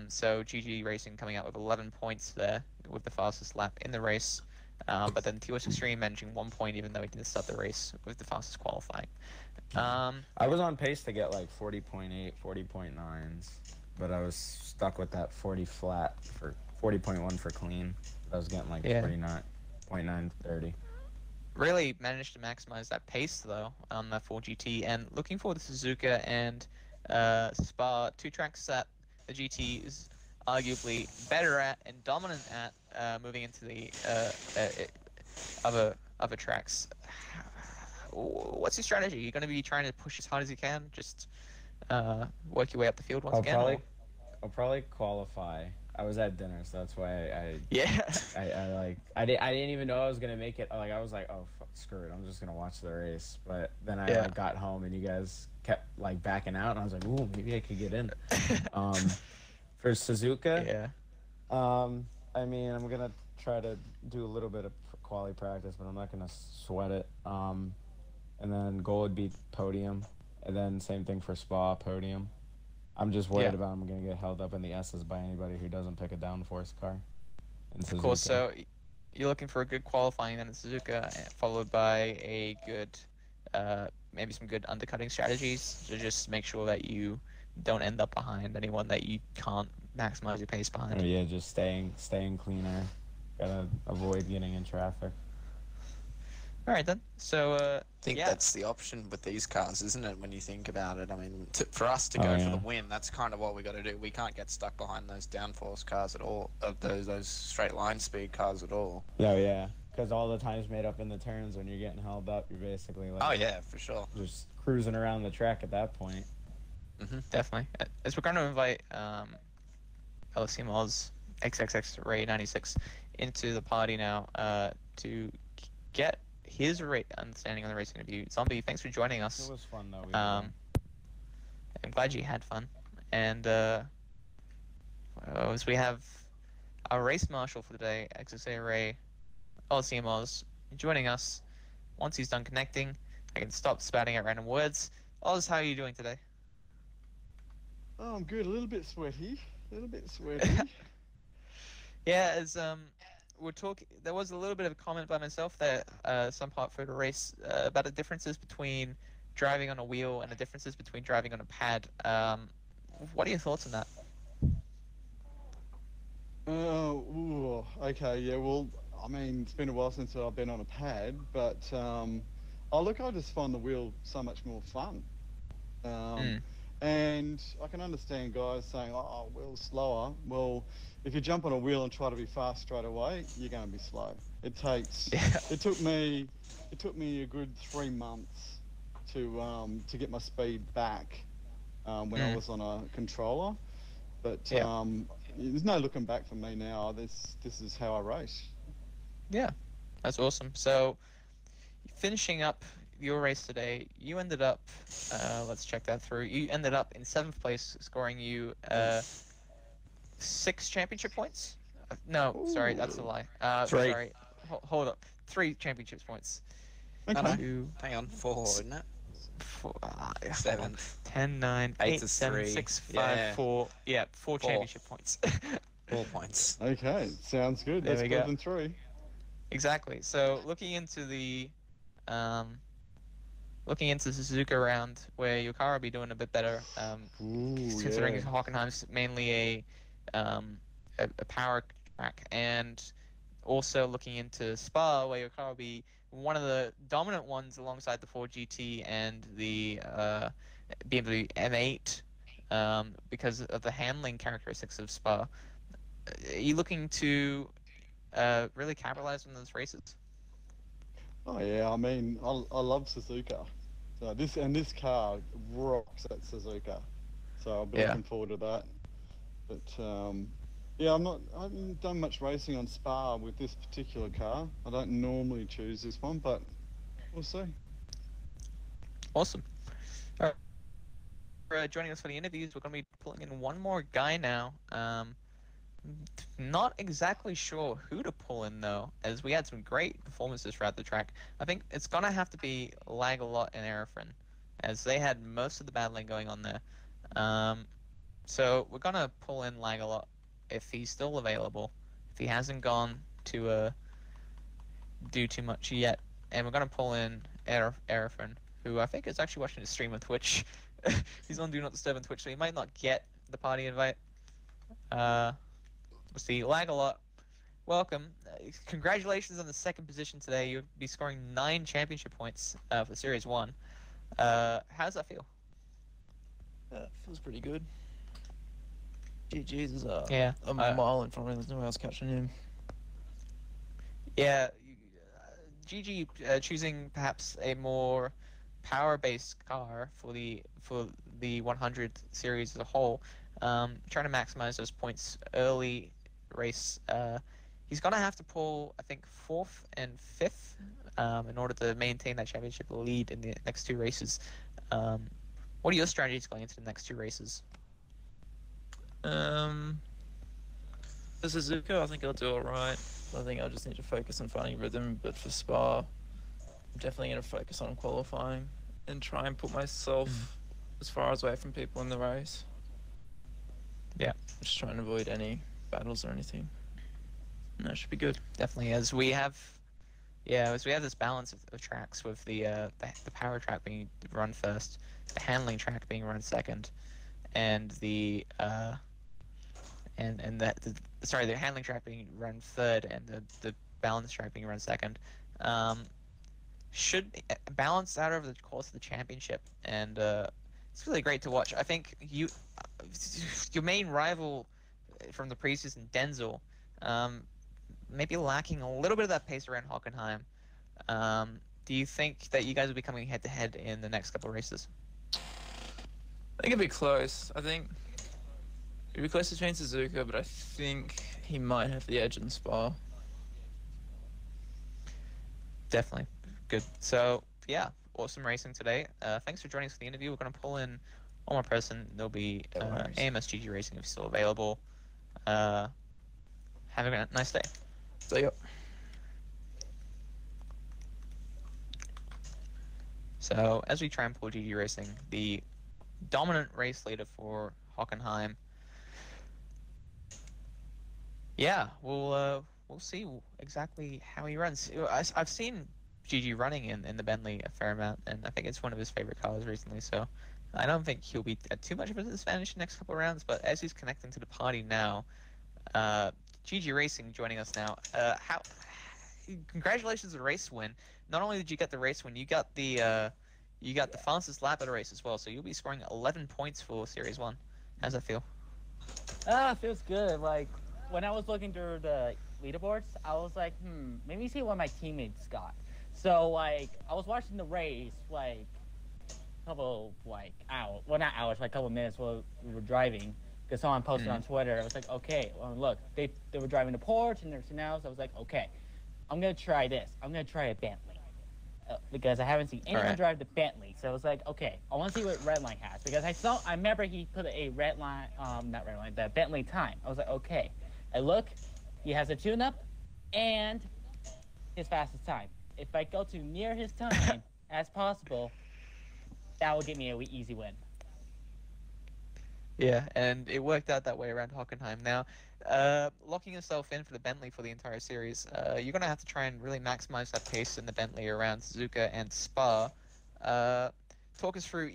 Speaker 1: So GG Racing coming out with 11 points there with the fastest lap in the race. But then TOS Extreme managing 1 point even though he didn't start the race with the fastest qualifying.
Speaker 5: I was on pace to get like 40.8, 40.9s, but I was stuck with that 40 flat for 40.1 for clean. I was getting like 49.9, 30.
Speaker 1: Really managed to maximize that pace though on that 4GT, and looking forward to Suzuka and Spa, 2 tracks that the GT is arguably better at and dominant at, moving into the other tracks. What's your strategy? You're going to be trying to push as hard as you can, just work your way up the field once again?
Speaker 5: I'll probably qualify. I was at dinner, so that's why I didn't even know I was gonna make it. Like I was like, oh fuck, screw it, I'm just gonna watch the race. But then I like, got home and you guys kept like backing out, and I was like, ooh, maybe I could get in. For Suzuka, I mean, I'm gonna try to do a little bit of quali practice, but I'm not gonna sweat it. And then goal would be podium, and then same thing for Spa, podium. I'm just worried about I'm going to get held up in the S's by anybody who doesn't pick a downforce car.
Speaker 1: Of course, so you're looking for a good qualifying then in Suzuka, followed by a good, maybe some good undercutting strategies to just make sure that you don't end up behind anyone that you can't maximize your pace behind.
Speaker 5: Yeah, just staying cleaner. Gotta avoid getting in traffic.
Speaker 1: All right then. So
Speaker 4: I think that's the option with these cars, isn't it? When you think about it, I mean, for us to go for the win, that's kind of what we got to do. We can't get stuck behind those downforce cars at all, of those straight line speed cars at all.
Speaker 5: Oh yeah, because all the time's made up in the turns. When you're getting held up, you're basically like,
Speaker 4: oh yeah, for sure,
Speaker 5: just cruising around the track at that point.
Speaker 1: Definitely. As we're going to invite LSEM Oz XXX Ray 96 into the party now to get his understanding on the racing review. Zombie, thanks for joining us.
Speaker 5: It was fun though.
Speaker 1: I'm glad you had fun. And as we have our race marshal for the day, XXA Ray LSEM Oz, joining us. Once he's done connecting, I can stop spouting out random words. Oz, how are you doing today?
Speaker 6: Oh, I'm good. A little bit sweaty.
Speaker 1: Yeah, as we're talking, there was a little bit of a comment by myself that some part through the race about the differences between driving on a wheel and the differences between driving on a pad. What are your thoughts on that?
Speaker 6: Okay, yeah, well, I mean, it's been a while since I've been on a pad, but, I just find the wheel so much more fun. And I can understand guys saying, "Oh, wheel's slower." Well, if you jump on a wheel and try to be fast straight away, you're going to be slow. It takes.
Speaker 1: Yeah.
Speaker 6: It took me. It took me a good 3 months to get my speed back when I was on a controller. But
Speaker 1: Yeah.
Speaker 6: there's no looking back for me now. This is how I race.
Speaker 1: Yeah. That's awesome. So, finishing up your race today, you ended up, let's check that through. You ended up in 7th place, scoring you 6 championship points. No, sorry, that's a lie.
Speaker 4: 3.
Speaker 1: Sorry, hold up. 3 championship points.
Speaker 6: Okay.
Speaker 1: 2,
Speaker 4: Hang on, 4, isn't it?
Speaker 1: 4,
Speaker 4: 7.
Speaker 1: 10, 9,
Speaker 4: 8
Speaker 1: 8,
Speaker 4: is
Speaker 1: 7,
Speaker 4: 3.
Speaker 1: 6, 5,
Speaker 4: Yeah.
Speaker 1: 4. Yeah, 4
Speaker 4: 4.
Speaker 1: championship points.
Speaker 4: 4 points.
Speaker 6: Okay, sounds good.
Speaker 1: There
Speaker 6: That's
Speaker 1: we
Speaker 6: better
Speaker 1: go.
Speaker 6: than 3.
Speaker 1: Exactly. So um, looking into the Suzuka round, where your car will be doing a bit better, considering
Speaker 6: Yeah.
Speaker 1: Hockenheim's mainly a power track, and also looking into Spa, where your car will be one of the dominant ones alongside the Ford GT and the BMW M8, because of the handling characteristics of Spa. Are you looking to really capitalize on those races?
Speaker 6: Oh yeah, I mean, I love Suzuka. So this car rocks at Suzuka. So I'll be
Speaker 1: Yeah.
Speaker 6: looking forward to that. But yeah, I haven't done much racing on Spa with this particular car. I don't normally choose this one, but we'll see.
Speaker 1: Awesome. All right. For joining us for the interviews, we're going to be pulling in one more guy now. Not exactly sure who to pull in though, as we had some great performances throughout the track. I think it's gonna have to be Lagalot and Aerofrin, as they had most of the battling going on there. So we're gonna pull in Lagalot if he's still available, if he hasn't gone to do too much yet, and we're gonna pull in Aerofrin, who I think is actually watching the stream on Twitch. He's on Do Not Disturb on Twitch, so he might not get the party invite. We'll see. Lagalot, welcome. Congratulations on the 2nd position today. You'll be scoring 9 championship points for Series 1. How does that feel?
Speaker 7: Feels pretty good. GG's is
Speaker 1: Yeah,
Speaker 7: a mile in front of me. There's no one else catching him.
Speaker 1: Yeah, GG choosing perhaps a more power-based car for the 100 series as a whole, trying to maximize those points early race. He's gonna have to pull, I think, 4th and 5th in order to maintain that championship lead in the next 2 races. What are your strategies going into the next 2 races?
Speaker 7: For Suzuka, I think I'll do alright. I think I just need to focus on finding rhythm. But for Spa, I'm definitely going to focus on qualifying and try and put myself as far away from people in the race.
Speaker 1: Yeah.
Speaker 7: Just trying to avoid any battles or anything. No, it should be good.
Speaker 1: Definitely, as we have this balance of tracks with the power track being run first, the handling track being run second, and the handling track being run third, and the balance track being run second. Should balance out over the course of the championship, and it's really great to watch. I think your main rival from the preseason, Denzel, maybe lacking a little bit of that pace around Hockenheim. Do you think that you guys will be coming head to head in the next couple of races?
Speaker 7: I think it'll be close. I think it'll be close between Suzuka, but I think he might have the edge in Spa.
Speaker 1: Definitely. Good. So, yeah, awesome racing today. Thanks for joining us for the interview. We're going to pull in one more person. There'll be AMS GG Racing if he's still available. Have a nice day.
Speaker 7: See ya.
Speaker 1: So, as we try and pull GG Racing, the dominant race leader for Hockenheim. Yeah, we'll see exactly how he runs. I've seen GG running in the Bentley a fair amount, and I think it's one of his favorite cars recently, so I don't think he'll be at too much of a disadvantage in the next couple of rounds, but as he's connecting to the party now, GG Racing joining us now. Congratulations on the race win. Not only did you get the race win, you got the you got the fastest lap of the race as well, so you'll be scoring 11 points for Series 1. How's that feel?
Speaker 8: It feels good. Like, when I was looking through the leaderboards, I was like, maybe see what my teammates got. So, like, I was watching the race, like, a couple, like, hours, well, not hours, like a couple minutes while we were driving, because someone posted on Twitter. I was like, okay, well, look, they were driving the Porsche and everything else. I was like, okay, I'm going to try this. I'm going to try a Bentley. Because I haven't seen anyone drive the Bentley. So I was like, okay, I want to see what Redline has. Because I remember he put a Redline, not Redline, the Bentley time. I was like, okay. I look, he has a tune-up and his fastest time. If I go to near his time as possible, that will give me an easy win.
Speaker 1: Yeah, and it worked out that way around Hockenheim. Now, locking yourself in for the Bentley for the entire series, you're going to have to try and really maximize that pace in the Bentley around Suzuka and Spa. Talk us through,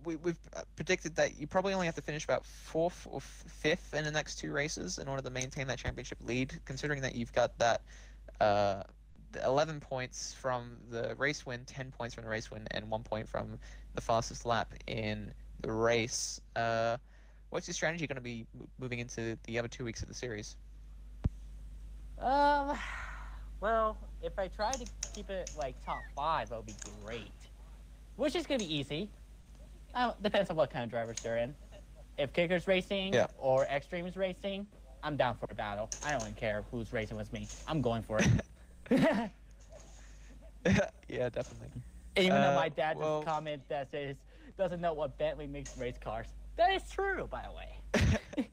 Speaker 1: we've predicted that you probably only have to finish about 4th or 5th in the next 2 races in order to maintain that championship lead, considering that you've got that 11 points from the race win, 10 points from the race win, and 1 point from the fastest lap in the race. What's your strategy going to be moving into the other 2 weeks of the series?
Speaker 8: Well, if I try to keep it like top 5, that would be great. Which is going to be easy. Depends on what kind of drivers they're in. If Kicker's racing or Extreme's racing, I'm down for a battle. I don't even care who's racing with me. I'm going for it.
Speaker 1: Yeah, definitely.
Speaker 8: Even though my dad just comment that says doesn't know what Bentley makes race cars. That is true, by the way.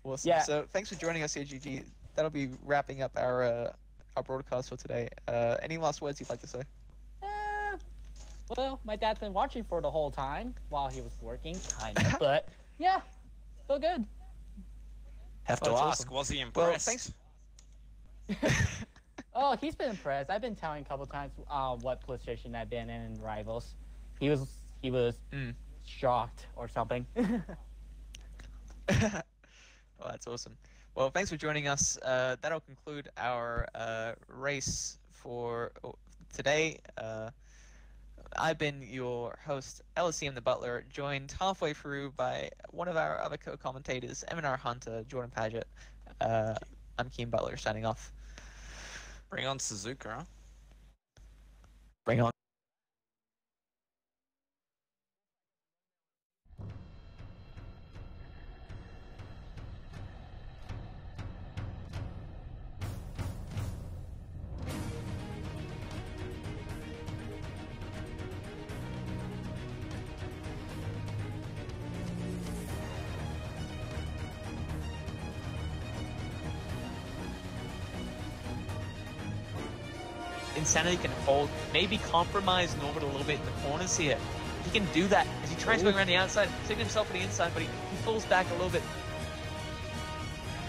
Speaker 1: Awesome. Yeah. So thanks for joining us here, GG. That'll be wrapping up our broadcast for today. Any last words you'd like to say?
Speaker 8: Well, my dad's been watching for the whole time while he was working, kind of. But yeah, still good.
Speaker 4: Have to ask, was he impressed?
Speaker 1: Well, thanks.
Speaker 8: Oh, he's been impressed. I've been telling a couple times what police station I've been in Rivals. He was shocked or something.
Speaker 1: Well, that's awesome. Well, thanks for joining us. That'll conclude our race for today. I've been your host, LSEM the Butler, joined halfway through by one of our other co-commentators, M&R Hunter, Jordan Paget. I'm Keen Butler, signing off.
Speaker 4: Bring on Suzuka, huh?
Speaker 1: Bring on. Insanity can hold, maybe compromise Norbert a little bit in the corners here. He can do that as he tries to go around the outside, taking himself on the inside, but he falls back a little bit.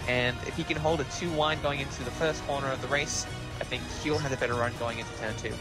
Speaker 1: And if he can hold a 2 wide going into the first corner of the race, I think he'll have a better run going into turn 2.